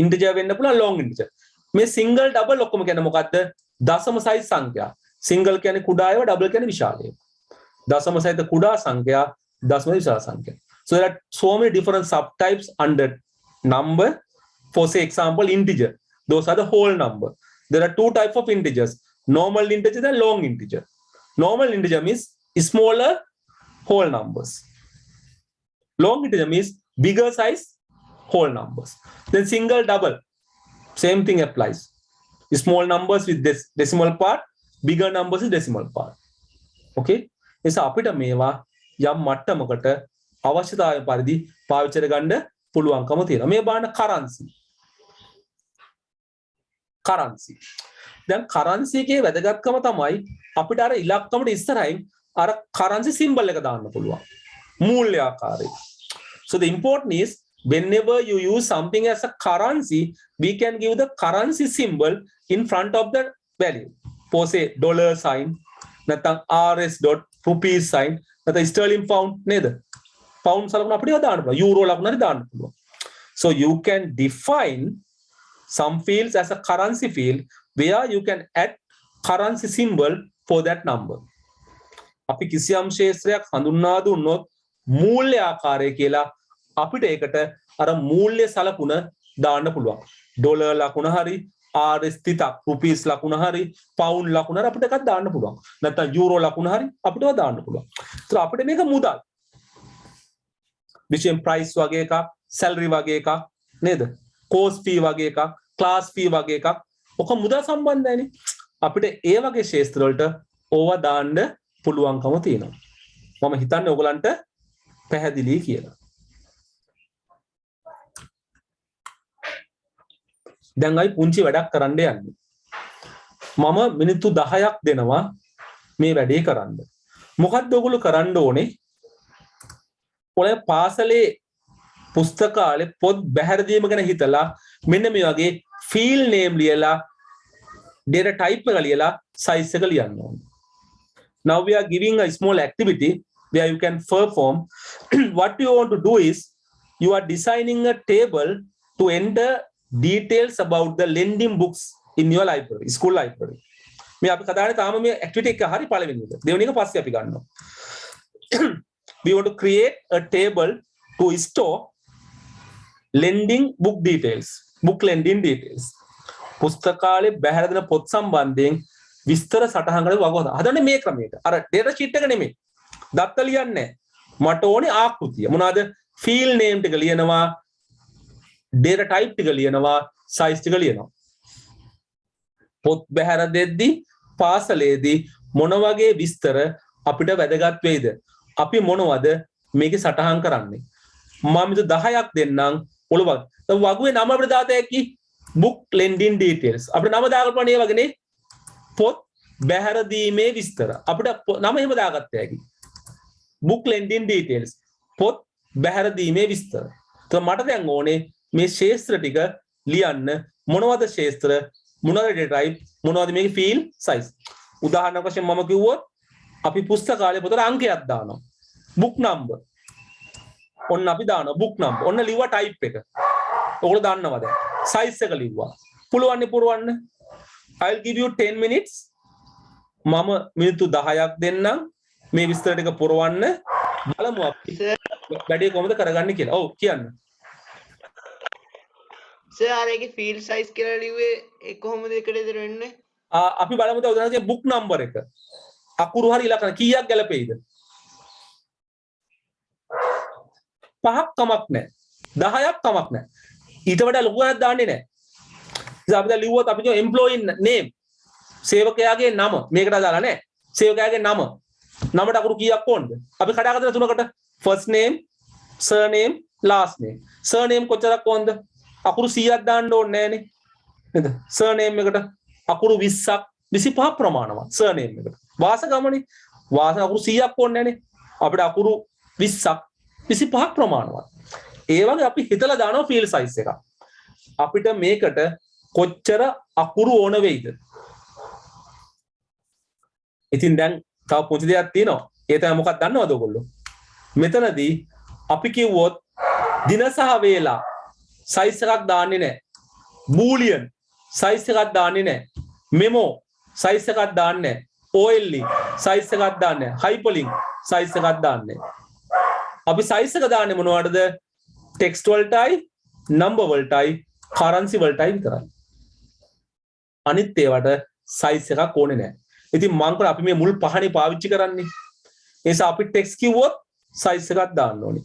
integer වෙන්න පුළුවන් long integer. මේ single double ඔක්කොම කියන්නේ මොකද්ද? දශම සහිත සංඛ්‍යා. single කියන්නේ කුඩා ඒවා, double කියන්නේ විශාල ඒවා. දශම සහිත කුඩා සංඛ්‍යා, දශම විශාල සංඛ්‍යා. So there are so many different subtypes under number. For say example integer. Those are the whole number. There are two types of integers. Normal integer and long integer. Normal integer means smaller whole numbers. Long integer means bigger size whole numbers. Then single double. Same thing applies. Small numbers with this decimal part, bigger numbers with decimal part. Okay? එස අපිට මේවා යම් මට්ටමකට අවශ්‍යතාවය පරිදි පාවිච්චි කරගන්න පුළුවන්කම තියෙනවා. මේ බලන්න currency. currency. දැන් currency එකේ වැදගත්කම තමයි අපිට අර ඉලක්කමට ඉස්සරහින් අර currency symbol එක දාන්න පුළුවන්. මූල්‍ය ආකාරය. So the important is whenever you use something as a currency, we can give the currency symbol in front of the value. For say dollar sign, නැත්නම් RS dot rupees sign, නැත්නම් sterling pound නේද? pound සලකුණ අපිට දාන්න පුළුවන්. euro ලකුණ හරි දාන්න පුළුවන්. So you can define some fields as a currency field where you can add currency symbol for that number. අපි කිසියම් ශේත්‍රයක් හඳුන්වා දුන්නොත් මූල්‍ය ආකාරය කියලා අපිට ඒකට අර මූල්‍ය සලකුණ දාන්න පුළුවන්. ඩොලර් ලකුණ හරි ආරස්තිතක් රුපීස් ලකුණ හරි පවුන්ඩ් ලකුණ හරි අපිට එකක් දාන්න පුළුවන්. නැත්නම් යූරෝ ලකුණ හරි අපිටව දාන්න පුළුවන්. ඒත් අපිට මේක මුදල්. විශේෂයෙන් ප්‍රයිස් වගේ එකක්, සැලරි වගේ එකක් නේද? කෝස් ෆී වගේ එකක්, ක්ලාස් ෆී වගේ එකක්. ඔක මුදල් සම්බන්ධයිනේ. අපිට ඒ වගේ ශේත්‍ර වලට ඕවා දාන්න පුළුවන්කම තියෙනවා. මම හිතන්නේ ඔයගලන්ට පැහැදිලි කියලා. දැන් අයි පුංචි වැඩක් කරන්න යන්නේ. මම මිනිත්තු 10ක් දෙනවා මේ වැඩේ කරන්න. මොකක්ද ඔයගොල්ලෝ කරන්න ඕනේ? ඔය පාසලේ පුස්තකාලේ පොත් බැහැර දීම ගැන හිතලා මෙන්න මේ වගේ ෆීල්ඩ් නේම් ලියලා data type එක ලියලා size එක ලියන්න ඕනේ. Now we are giving a small activity where you can perform. What you want to do is you are designing a table to enter details about the lending books in your library, school library. මේ අපි කතානේ තාම මේ activity එක හරි පළවෙනි එක. දෙවෙනි එක පස්සේ අපි ගන්නවා. We want to create a table to store lending book details, book lending details. පුස්තකාලේ බැහැර දෙන පොත් සම්බන්ධයෙන් විස්තර සටහනකට වගවන. හදන්නේ මේ ක්‍රමයට. අර data sheet එක නෙමෙයි. දත්ත ලියන්නේ මට ඕනේ ආකෘතිය. මොනවාද? field name ටික ලියනවා, data type ටික ලියනවා, size ටික ලියනවා. පොත් බැහැර දෙද්දී පාසලේදී මොන වගේ විස්තර අපිට වැදගත් වෙයිද? අපි මොනවද මේකේ සටහන් කරන්නේ? මම 10ක් දෙන්නම් ඔලුවක්. වගුවේ නම අපිට දාත හැකි book lending details. අපිට නම දාගන්න මේ වගේනේ පොත් බැහැර දීමේ විස්තර. අපිට නම එහෙම දාගත්ත හැකි. book lending details. පොත් බැහැර දීමේ විස්තර. එතකොට මට දැන් ඕනේ මේ ශේත්‍ර ටික ලියන්න. මොනවද ශේත්‍ර? මොනවද data type? මොනවද මේකේ field size? උදාහරණයක් වශයෙන් මම කිව්වොත් අපි පුස්තකාලේ පොතට අංකයක් දානවා. book number. ඔන්න අපි දානවා book number. ඔන්න ලිව්වා type එක. ඔයගොල්ලෝ දන්නවද? size එක ලිව්වා. පුළුවන් පුරවන්න. I'll give you 10 minutes. මම මිනිත්තු 10ක් දෙන්නම් මේ විස්තර ටික පුරවන්න. බලමු අපි වැඩේ කොහොමද කරගන්නේ කියලා. ඔව් කියන්න. සර් අර ඒකේ field size කියලා ලිව්වේ ඒ කොහොමද එකට ඉදිරිය වෙන්නේ? අපි බලමු උදාහරණයක් book number එක. අකුරු හරි ඉලක්කන කීයක් ගැලපෙයිද? 5ක් කමක් නැහැ. 10ක් කමක් නැහැ. ඊට වඩා ලොකු ගණනක් දාන්නේ නැහැ. ඉතින් අපි දැන් ලිව්වොත් අපි කියමු employee name. සේවකයාගේ නම මේකට දාලා නැහැ. සේවකයාගේ නම. නමට අකුරු කීයක් ඕනද? අපි කඩාගත්තන තුනකට first name, surname, last name. surname කොච්චරක් ඕනද? අකුරු 100ක් දාන්න ඕනේ නැහනේ. නේද? surname එකට අකුරු 20ක් 25ක් ප්‍රමාණවත් surname එකට. වාසගමනේ වාස අකුරු 100ක් ඕනේ නැහනේ. අපිට අකුරු 20ක් 25ක් ප්‍රමාණවත්. ඒ වගේ අපි හිතලා දානවා field size එක. අපිට මේකට කොච්චර අකුරු ඕන වෙයිද? ඉතින් දැන් තව පුංචි දෙයක් තියෙනවා. ඒ තමයි මොකක්ද දන්නවද ඔයගොල්ලෝ? මෙතනදී අපි කිව්වොත් දින සහ වේලා size එකක් දාන්නේ නැහැ. boolean size එකක් දාන්නේ නැහැ. memo size එකක් දාන්නේ නැහැ. OLE size එකක් දාන්නේ නැහැ. hyperlink size එකක් දාන්නේ නැහැ. අපි size එක දාන්නේ මොනවටද? text වලටයි, number වලටයි, currency වලටයි විතරයි. අනිත් ඒවට size එකක් ඕනේ නැහැ. ඉතින් මං කර අපි මේ මුල් පහනේ පාවිච්චි කරන්නේ. ඒ නිසා අපි text කිව්වොත් size එකක් දාන්න ඕනේ.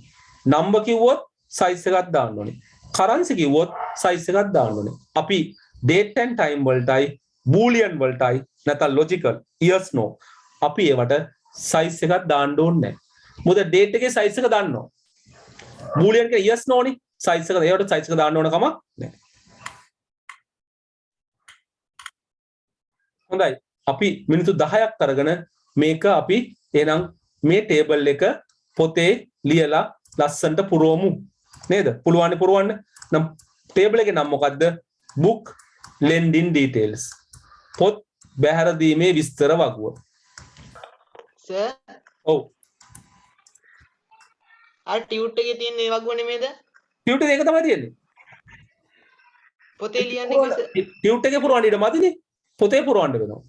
number කිව්වොත් size එකක් දාන්න ඕනේ. currency කිව්වොත් size එකක් දාන්න ඕනේ. අපි date and time වලටයි, boolean වලටයි නැත්නම් logical yes no අපි ඒවට size එකක් දාන්න ඕනේ නැහැ. මොකද date එකේ size එක දාන්නවා. boolean එකේ yes no නේ size එක ඒවට size එක දාන්න ඕන කමක් නැහැ. හොඳයි. අපි මිනිත්තු 10ක් අරගෙන මේක අපි එහෙනම් මේ ටේබල් එක පොතේ ලියලා ලස්සනට පුරවමු. නේද? පුළුවන් පුරවන්න. නම් ටේබල් එකේ නම මොකද්ද? book lending details. පොත් බැහැර දීමේ විස්තර වගුව. සර් ඔව්. අර ටියුට් එකේ තියෙන ඒ වගුව නෙමෙයිද? ටියුට් එක තමයි තියෙන්නේ. පොතේ ලියන්නේ කිව්ව සර්. ටියුට් එකේ පුරවන්න ඊට මදිනේ. පොතේ පුරවන්න වෙනවා.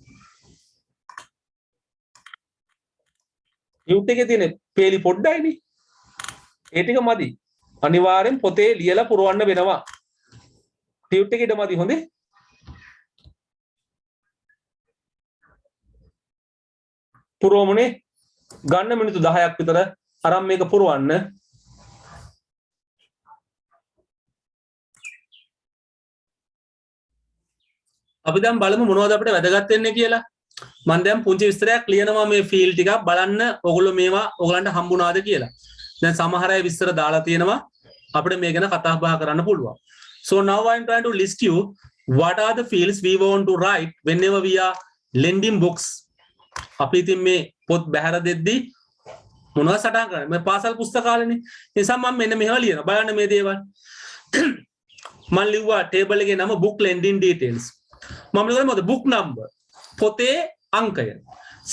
ටියුට් එකේ තියෙන පේලි පොඩ්ඩයිනේ. ඒ ටික මදි. අනිවාර්යෙන් පොතේ ලියලා පුරවන්න වෙනවා. ටියුට් එකේ ඉඩ මදි හොඳේ. පුරවමුනේ ගන්න මිනිත්තු 10ක් විතර අරන් මේක පුරවන්න. අපි දැන් බලමු මොනවද අපිට වැදගත් වෙන්නේ කියලා. මම දැන් පුංචි විස්තරයක් ලියනවා මේ ෆීල්ඩ් ටිකක් බලන්න ඔයගොල්ලෝ මේවා ඔයගලන්ට හම්බුණාද කියලා. දැන් සමහර අය විස්තර දාලා තියෙනවා අපිට මේ ගැන කතා බහ කරන්න පුළුවන්. So now I am trying to list you what are the fields we want to write whenever we are lending books. අපි ඉතින් මේ පොත් බැහැර දෙද්දී මොනවද සටහන් කරන්නේ? මේ පාසල් පුස්තකාලේනේ. ඒ නිසා මම මෙන්න මෙහෙම ලියනවා. බලන්න මේ දේවල්. මම ලිව්වා ටේබල් එකේ නම book lending details. මම ලියුවා මොකද book number. පොතේ අංකය.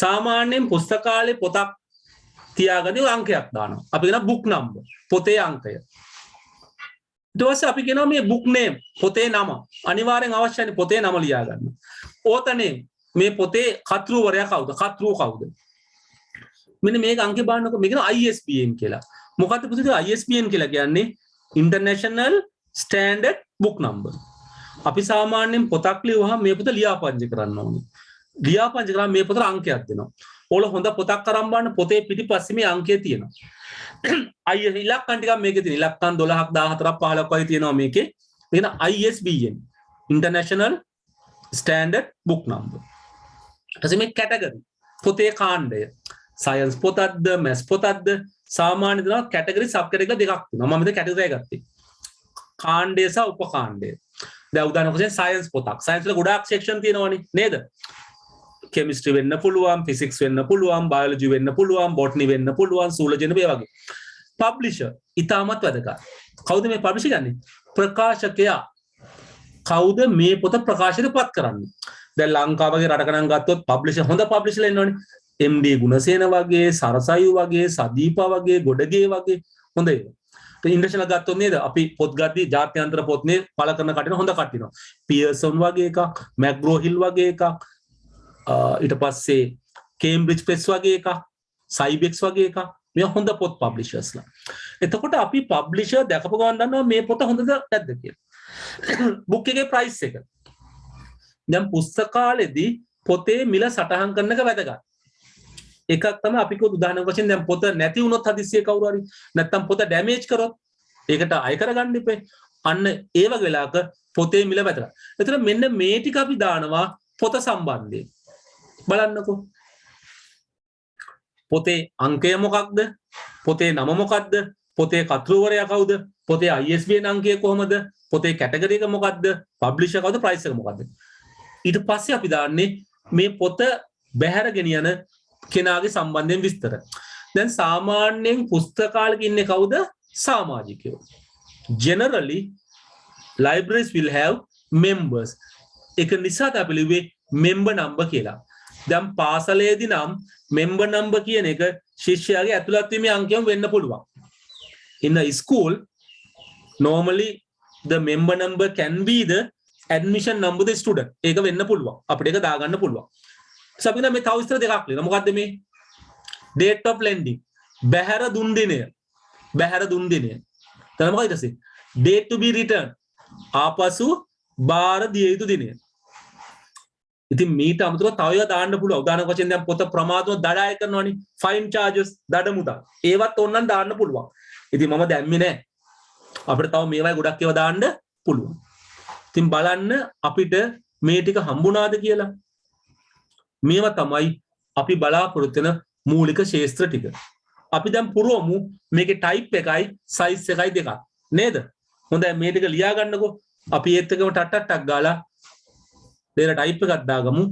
සාමාන්‍යයෙන් පුස්තකාලේ පොතක් තියාගන්නේ අංකයක් දානවා. අපි කියනවා book number. පොතේ අංකය. ඊට පස්සේ අපි කියනවා මේ book name පොතේ නම. අනිවාර්යෙන් අවශ්‍යයි පොතේ නම ලියා ගන්න. author name මේ පොතේ කර්තෘවරයා කවුද? කර්තෘව කවුද? මෙන්න මේක අංකේ බලන්නකො මේක ISBN කියලා. මොකක්ද පුතේ ISBN කියලා කියන්නේ? International Standard Book Number. අපි සාමාන්‍යයෙන් පොතක් ලියුවහම මේ පොත ලියාපදිංචි කරන්න ඕනේ. ලියාපදිංචි කරාම මේ පොතට අංකයක් දෙනවා. ඕල හොඳ පොතක් අරන් බලන්න පොතේ පිටිපස්සේ මේ අංකය තියෙනවා. ඉලක්කම් ටිකක් මේකේ තියෙන. ඉලක්කම් 12ක් 14ක් 15ක් වගේ තියෙනවා මේකේ. මේක ISBN International Standard Book Number. ඊට මේ කැටගරි පොතේ කාණ්ඩය සයන්ස් පොතක්ද මැස් පොතක්ද සාමාන්‍ය දෙනවා කැටගරි සබ් කැටගරි දෙකක් තියෙනවා. මම මෙතන කැටගරි ගත්තේ. කාණ්ඩය සහ උපකාණ්ඩය. දැන් උදාහරණයක් වශයෙන් සයන්ස් පොතක්. සයන්ස් වල ගොඩාක් සෙක්ෂන් තියෙනවනේ නේද? කෙමිස්ට්‍රි වෙන්න පුළුවන්, ෆිසික්ස් වෙන්න පුළුවන්, බයොලොජි වෙන්න පුළුවන්, බොටනි වෙන්න පුළුවන්, සූලජන මේ වගේ. පබ්ලිෂර් ඊටමත් වැදගත්. කවුද මේ පබ්ලිෂර් ගන්නේ? ප්‍රකාශකයා. කවුද මේ පොත ප්‍රකාශනයටපත් කරන්නේ? දැන් ලංකාවගේ රටක නම් ගත්තොත් පබ්ලිෂර් හොඳ පබ්ලිෂර්ලා ඉන්නවනේ. MD ගුණසේන වගේ, සරසයු වගේ, සදීපා වගේ, ගොඩගේ වගේ හොඳ ඒවා. ඉන්ටර්නැෂනල් ගත්තොත් නේද අපි පොත් ගද්දී ජාත්‍යන්තර පොත් නේ පළ කරන කටින හොඳ කටිනවා. පියර්සන් වගේ එකක්, මැග්‍රෝ හිල් වගේ එකක්, ඊට පස්සේ කේම්බ්‍රිජ් ප්‍රෙස් වගේ එකක්, සයිබෙක්ස් වගේ එකක්. මේ හොඳ පොත් පබ්ලිෂර්ස්ලා. එතකොට අපි පබ්ලිෂර් දැකපු ගමන් දන්නවා මේ පොත හොඳද නැද්ද කියලා. බුක් එකේ ප්‍රයිස් එක. දැන් පුස්තකාලේදී පොතේ මිල සටහන් කරන එක වැදගත්. එකක් තමයි අපි කිව්ව උදාහරණයක් වශයෙන් දැන් පොත නැති වුණොත් හදිස්සියේ කවුරු හරි නැත්තම් පොත ඩැමේජ් කරොත් ඒකට අය කරගන්න ඉපේ. අන්න ඒ වගේ වෙලාවක පොතේ මිල වැදගත්. ඒතර මෙන්න මේ ටික අපි දානවා පොත සම්බන්ධයෙන්. බලන්නකෝ. පොතේ අංකය මොකක්ද? පොතේ නම මොකක්ද? පොතේ කර්තෘවරයා කවුද? පොතේ ISBN අංකය කොහමද? පොතේ කැටගරි එක මොකක්ද? පබ්ලිෂර් කවුද? ප්‍රයිස් එක මොකක්ද? ඊට පස්සේ අපි දාන්නේ මේ පොත බැහැර ගෙනියන කෙනාගේ සම්බන්ධයෙන් විස්තර. දැන් සාමාන්‍යයෙන් පුස්තකාලෙක ඉන්නේ කවුද? සමාජිකයෝ. Generally libraries will have members. ඒක නිසා අපි ලිව්වේ member number කියලා. දැන් පාසලේදී නම් member number කියන එක ශිෂ්‍යයාගේ ඇතුළත් වීමේ අංකයම වෙන්න පුළුවන්. In a school normally the member number can be the admission number the student. ඒක වෙන්න පුළුවන්. අපිට ඒක දාගන්න පුළුවන්. සපිනා මේ තව විස්තර දෙකක් ලියනවා. මොකද්ද මේ? date of lending. බැහැර දුන් දිනය. බැහැර දුන් දිනය. දැන් මොකද ඊට පස්සේ? date to be returned. ආපසු බාර දිය යුතු දිනය. ඉතින් මීට අමතරව තව ඒවා දාන්න පුළුවන්. උදාහරණයක් වශයෙන් දැන් පොත ප්‍රමාදව දඩාය කරනවනේ. fine charges දඩ මුදල්. ඒවත් ඕනනම් දාන්න පුළුවන්. ඉතින් මම දැම්මේ නැහැ. අපිට තව මේවයි ගොඩක් ඒවා දාන්න පුළුවන්. ඉතින් බලන්න අපිට මේ ටික හම්බුණාද කියලා. මේවා තමයි අපි බලාපොරොත්තු වෙන මූලික ශාස්ත්‍ර ටික. අපි දැන් පුරවමු මේකේ ටයිප් එකයි සයිස් එකයි දෙකක් නේද? හොඳයි මේ ටික ලියා ගන්නකෝ. අපි ඒත් එකම ටට්ටක් ගාලා දෙන ටයිප් එකක් දාගමු.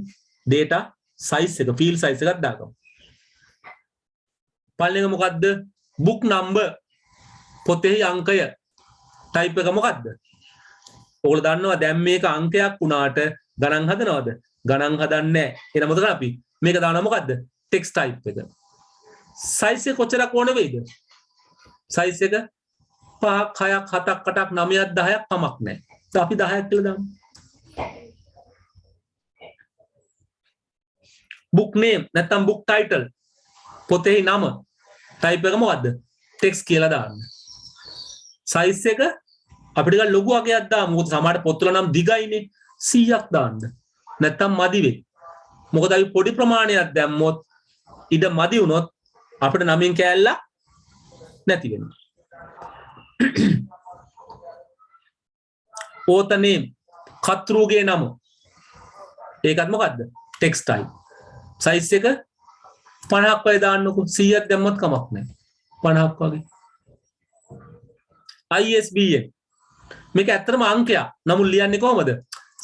data size එක field size එකක් දාගමු. පළවෙනි එක මොකද්ද? book number. පොතේ අංකය. ටයිප් එක මොකද්ද? ඔයගොල්ලෝ දන්නවා දැන් මේක අංකයක් වුණාට ගණන් හදනවද? ගණන් හදන්නේ නැහැ. එහෙනම් මොකද අපි මේක දානවා මොකද්ද? ටෙක්ස්ට් ටයිප් එක. සයිස් එක කොච්චරක් ඕන වෙයිද? සයිස් එක 5ක් 6ක් 7ක් 8ක් 9ක් 10ක් කමක් නැහැ. අපි 10ක් කියලා දාමු. book name නැත්නම් book title පොතේ නම ටයිප් එක මොකද්ද? ටෙක්ස්ට් කියලා දාන්න. සයිස් එක අපිට ගන්න ලොකු අගයක් දාමු. මොකද සමහර පොත්වල නම් දිගයිනේ 100ක් දාන්න. නැත්තම් මදි වෙයි. මොකද අපි පොඩි ප්‍රමාණයක් දැම්මොත් ඉඩ මදි වුණොත් අපිට නමින් කෑල්ලක් නැති වෙනවා. author name කතෘගේ නම. ඒකත් මොකද්ද? Text type. සයිස් එක 50ක් වගේ දාන්නකො. 100ක් දැම්මත් කමක් නැහැ. 50ක් වගේ. ISBN මේක ඇත්තටම අංකයක්. නමුත් ලියන්නේ කොහමද?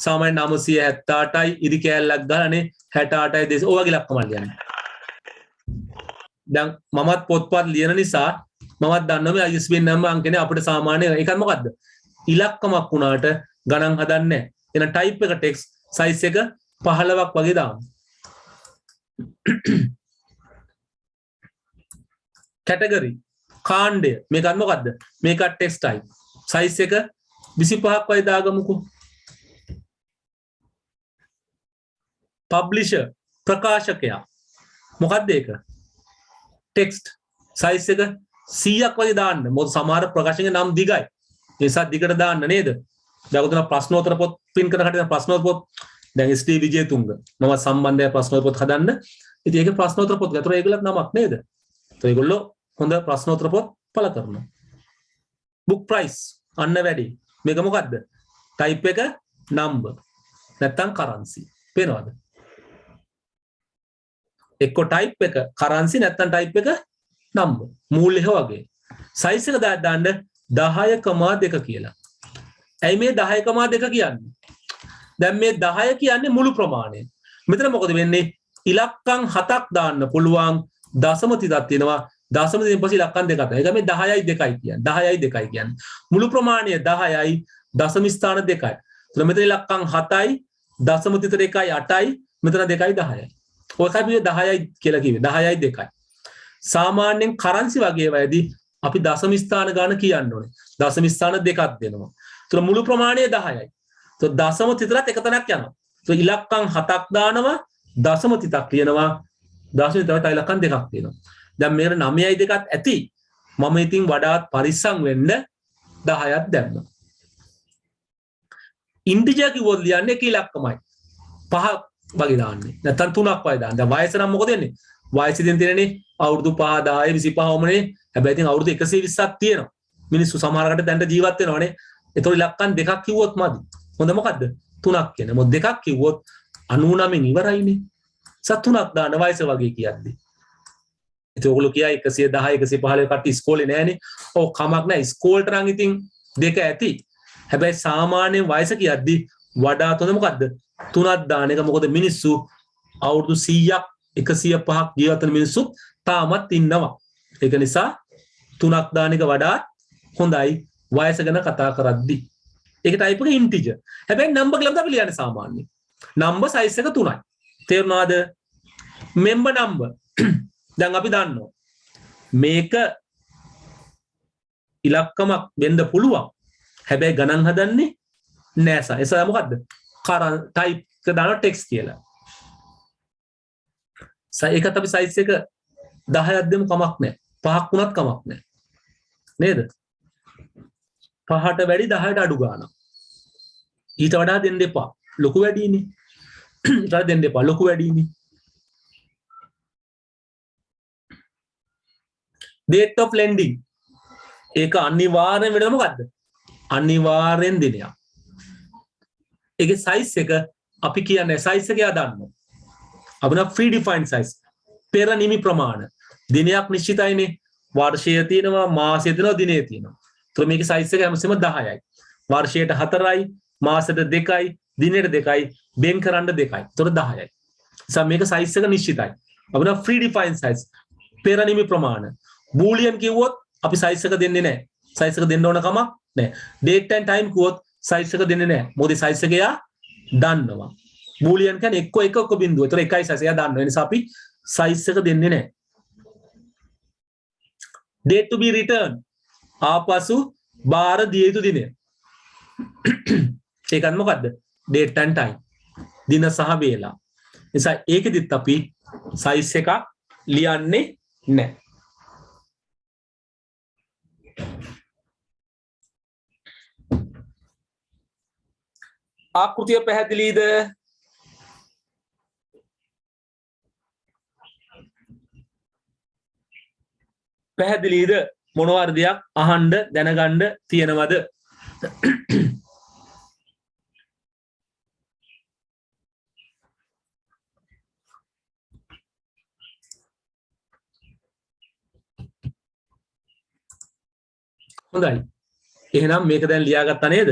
සාමාන්‍ය 978යි ඉරි කෑල්ලක් ගහලානේ 68යි දේශ ඔය වගේ ලක්කම ලියන්නේ. දැන් මමත් පොත්පත් ලියන නිසා මමත් දන්නවා මේ ISBN නම්බර අංකනේ අපිට සාමාන්‍ය ඒකත් මොකද්ද? ඉලක්කමක් වුණාට ගණන් හදන්නේ නැහැ. එහෙනම් ටයිප් එක ටෙක්ස්ට් සයිස් එක 15ක් වගේ දාමු. කැටගරි කාණ්ඩය මේකත් මොකද්ද? මේකත් ටෙක්ස්ට් ටයිප්. සයිස් එක 25ක් වගේ දාගමුකෝ. පබ්ලිෂර් ප්‍රකාශකයා මොකක්ද ඒක? ටෙක්ස්ට් සයිස් එක 100ක් වගේ දාන්න. මොකද සමහර ප්‍රකාශකගේ නම් දිගයි. ඒ නිසා දිගට දාන්න නේද? දැන් උතන ප්‍රශ්නෝත්තර පොත් print කරන කට්ටිය ප්‍රශ්නෝත්තර පොත් දැන් SD විජේතුංග මම සම්බන්ධය ප්‍රශ්නෝත්තර පොත් හදන්න. ඉතින් ඒකේ ප්‍රශ්නෝත්තර පොත් ගතර ඒගොල්ලත් නමක් නේද? તો ඒගොල්ලෝ හොඳ ප්‍රශ්නෝත්තර පොත් පළ කරනවා. book price අන්න වැඩි. මේක මොකද්ද? type එක number නැත්තම් currency. පේනවද? එක්ක type එක currency නැත්තම් type එක number. මූල්‍ය වගේ. size එක දාන්න 10,2 කියලා. ඇයි මේ 10,2 කියන්නේ? දැන් මේ 10 කියන්නේ මුළු ප්‍රමාණය. මෙතන මොකද වෙන්නේ? ඉලක්කම් 7ක් දාන්න පුළුවන් දශම තිතක් තියෙනවා. දශම තිතෙන් පස්සේ ඉලක්කම් දෙකක්. ඒක මේ 10යි 2යි කියන්නේ. 10යි 2යි කියන්නේ. මුළු ප්‍රමාණය 10යි දශම ස්ථාන 2යි. එතන මෙතන ඉලක්කම් 7යි දශම තිත 2යි 8යි මෙතන 2යි 10යි. ඔයකයි මේ 10යි කියලා කිව්වේ. 10යි 2යි. සාමාන්‍යයෙන් කරන්සි වගේ වෙයිදී අපි දශම ස්ථාන ගන්න කියන්න ඕනේ. දශම ස්ථාන දෙකක් දෙනවා. ඒතර මුළු ප්‍රමාණය 10යි. તો දශම තිතරත් එක තැනක් යනවා. તો ඉලක්කම් 7ක් දානවා දශම තිතක් ලියනවා. දශම තිතට ඉලක්කම් දෙකක් තියෙනවා. දැන් මේකට 9යි 2ක් ඇති. මම ඉතින් වඩාත් පරිස්සම් වෙන්න 10ක් දැම්මා. ඉන්ටිජර් කිව්වොත් ලියන්නේ එක ඉලක්කමයි. 5ක් වගේ දාන්නේ. නැත්නම් 3ක් වගේ දාන්න. දැන් වයස නම් මොකද වෙන්නේ? වයසෙන් තියෙනනේ අවුරුදු 5 10 25මනේ. හැබැයි ඉතින් අවුරුදු 120ක් තියෙනවා. මිනිස්සු සමහරකට දැන්ට ජීවත් වෙනවනේ. ඒතකොට ඉලක්කම් දෙකක් කිව්වොත් මදි. හොඳ මොකද්ද? 3ක් කියන්නේ. මොකද දෙකක් කිව්වොත් 99න් ඉවරයිනේ. සතුනක් දාන්න වයස වගේ කියද්දි. ඉතින් ඔයගොල්ලෝ කියයි 110 115 කට්ටිය ඉස්කෝලේ නෑනේ. ඔව් කමක් නෑ ඉස්කෝලේට නම් ඉතින් දෙක ඇති. හැබැයි සාමාන්‍ය වයස කියද්දි වඩාත් හොඳ මොකද්ද? 3ක් දාන එක. මොකද මිනිස්සු අවුරුදු 100ක් 105ක් ජීවත් වෙන මිනිස්සු තාමත් ඉන්නවා. ඒක නිසා 3ක් දාන එක වඩාත් හොඳයි වයස ගැන කතා කරද්දි. ඒක ටයිප් එක ඉන්ටිජර්. හැබැයි නම්බර් කියලා අපි ලියන්නේ සාමාන්‍යයෙන්. නම්බර් සයිස් එක 3යි. තේරුණාද? Member number. දැන් අපි දන්නවා. මේක ඉලක්කමක් වෙන්න පුළුවන්. හැබැයි ගණන් හදන්නේ නෑ සා. ඒක මොකද්ද? ටයිප් එක දානවා ටෙක්ස්ට් කියලා. ඒකත් අපි සයිස් එක 10ක් දෙමු කමක් නෑ. 5ක් වුණත් කමක් නෑ. නේද? 5ට වැඩි 10ට අඩු ගානක්. ඊට වඩා දෙන්න එපා. ලොකු වැඩිනේ. ඊට වඩා දෙන්න එපා. ලොකු වැඩිනේ. date of lending. ඒක අනිවාර්යෙන් වෙනද මොකද්ද? අනිවාර්යෙන් දිනයක්. ඒකේ size එක අපි කියන්නේ size එක යා දාන්න. අපිට free defined size. පෙර නිමි ප්‍රමාණ. දිනයක් නිශ්චිතයිනේ. වර්ෂය තියෙනවා, මාසය තියෙනවා, දිනය තියෙනවා. તો මේකේ size එක හැමසෙම 10යි. වර්ෂයට 4යි, මාසෙට 2යි, දිනයට 2යි, බෙන් කරන්න 2යි. ඒතකොට 10යි. නිසා මේක size එක නිශ්චිතයි. අපිට free defined size. පෙර නිමි ප්‍රමාණ. බූලියන් කිව්වොත් අපි size එක දෙන්නේ නැහැ. size එක දෙන්න ඕන කමක් නැහැ. date and time කිව්වොත් size එක දෙන්නේ නැහැ. මොකද size එක යා දන්නවා. බූලියන් කියන්නේ එක්ක බිඳුව. ඒතර එකයි size එක දන්නවා. ඒ නිසා අපි size එක දෙන්නේ නැහැ. date to be returned. ආපසු බාර දිය යුතු දිනය. ඒකත් මොකද්ද? date and time. දින සහ වේලා. නිසා ඒකෙදිත් අපි size එකක් ලියන්නේ නෑ. ආකෘතිය පැහැදිලිද? පැහැදිලිද? මොනවාරි දෙයක් අහන්න දැනගන්න තියෙනවද? හොඳයි. එහෙනම් මේක දැන් ලියාගත්තා නේද?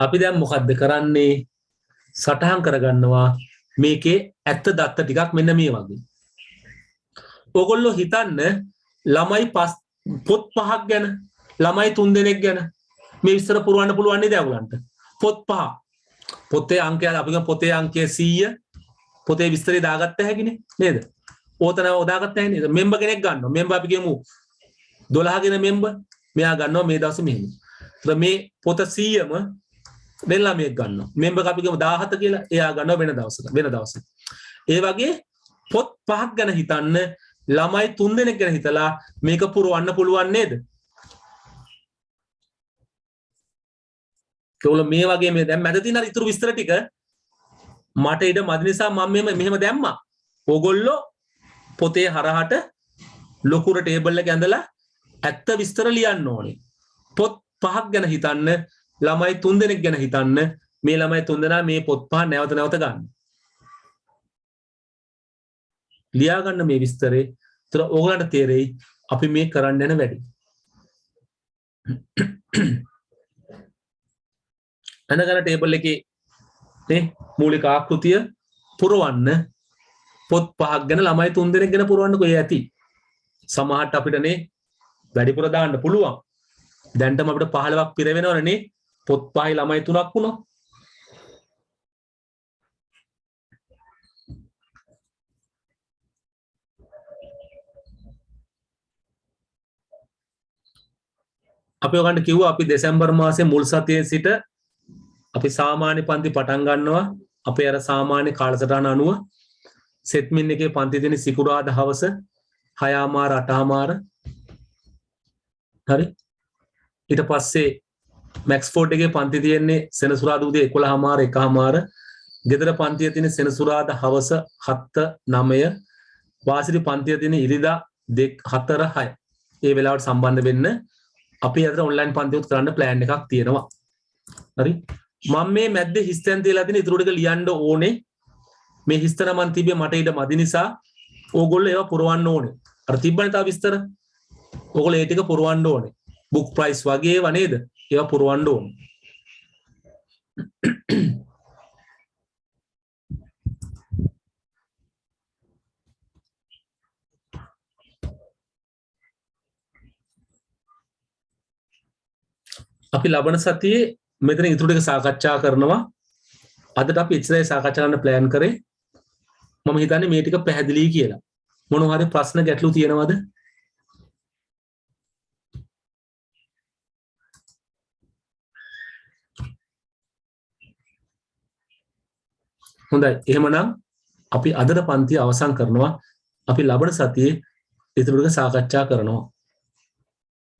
අපි දැන් මොකද්ද කරන්නේ? සටහන් කරගන්නවා මේකේ ඇත්ත දත්ත ටිකක් මෙන්න මේ වගේ. ඕගොල්ලෝ හිතන්න ළමයි පොත් 5ක් ගැන, ළමයි 3 දෙනෙක් ගැන මේ විස්තර පුරවන්න පුළුවන් නේද ඔයගලන්ට? පොත් 5. පොතේ අංකය අපි ගමු පොතේ අංකය 100. පොතේ විස්තරය දාගත්ත හැකිනේ නේද? ඕතන දාගත්ත හැකිනේ. මෙම්බර් කෙනෙක් ගන්නවා. මෙම්බර් අපි කියමු 12 ගෙන මෙම්බර්. මෙයා ගන්නවා මේ දවසේ මෙහෙම. ඒත් මේ පොත 100ම වෙන ළමයෙක් ගන්නවා. මෙම්බර් අපි කියමු 17 කියලා. එයා ගන්නවා වෙන දවසක. ඒ වගේ පොත් 5ක් ගැන හිතන්න ළමයි 3 දෙනෙක් ගැන හිතලා මේක පුරවන්න පුළුවන් නේද? ඒගොල්ලෝ මේ වගේ මේ දැන් මැද තියෙන ඉතුරු විස්තර ටික මට ඉඩ මදි නිසා මම මෙහෙම දැම්මා. ඕගොල්ලෝ පොතේ හරහට ලොකුර ටේබල් එක ඇඳලා ඇත්ත විස්තර ලියන්න ඕනේ. පොත් 5ක් ගැන හිතන්න ළමයි 3 දෙනෙක් ගැන හිතන්න මේ ළමයි 3 දෙනා මේ පොත් 5 නැවත ගන්න. ලියා ගන්න මේ විස්තරේ. ඒතර ඕගලන්ට තේරෙයි අපි මේ කරන්න යන වැඩි. අනගන ටේබල් එකේ නේ මූලික ආකෘතිය පුරවන්න පොත් 5ක් ගැන ළමයි 3 දෙනෙක් ගැන පුරවන්නකෝ ඒ ඇති. සමහරට අපිට නේ වැඩිපුර දාන්න පුළුවන්. දැන්ටම අපිට 15ක් පිර වෙනවනේ නේ. පොත් 5යි ළමයි 3ක් වුණා. අපි ඔයගන්ට කිව්වා අපි දෙසැම්බර් මාසේ මුල් සතියේ සිට අපි සාමාන්‍ය පන්ති පටන් ගන්නවා. අපේ අර සාමාන්‍ය කාලසටහන අනුව සෙට්මින් එකේ පන්ති දෙන සිකුරාදා හවස 6:00 8:00 හරි. ඊට පස්සේ මැක්ස්ෆෝඩ් එකේ පන්ති තියෙන්නේ සෙනසුරාදා උදේ 11:00 1:00. ගෙදර පන්තිය තියෙන සෙනසුරාදා හවස 7 9. වාසිරි පන්තිය තියෙන ඉරිදා 2 4 6. ඒ වෙලාවට සම්බන්ධ වෙන්න අපි අතර ඔන්ලයින් පන්ති උත් කරන්න ප්ලෑන් එකක් තියෙනවා. හරි. මම මේ මැද්දේ හිස්තැන් තියලා තියෙන ඉතුරු ටික ලියන්න ඕනේ. මේ හිස්තන මන් තිබ්බේ මට ඉඩ මදි නිසා ඕගොල්ලෝ ඒවා පුරවන්න ඕනේ. අර තිබ්බනේ තා විස්තර. ඕගොල්ලෝ ඒ ටික පුරවන්න ඕනේ. බුක් ප්‍රයිස් වගේ ඒවා නේද? ඒවා පුරවන්න ඕනේ. අපි ලබන සතියේ මෙතන ඉතුරු ටික සාකච්ඡා කරනවා. අදට අපි ඉස්සරහ සාකච්ඡා කරන්න ප්ලෑන් කරේ. මම හිතන්නේ මේ ටික පැහැදිලි කියලා. මොනවා හරි ප්‍රශ්න ගැටලු තියෙනවද? හොඳයි. එහෙමනම් අපි අදට පන්තිය අවසන් කරනවා. අපි ලබන සතියේ ඉතුරු ටික සාකච්ඡා කරනවා.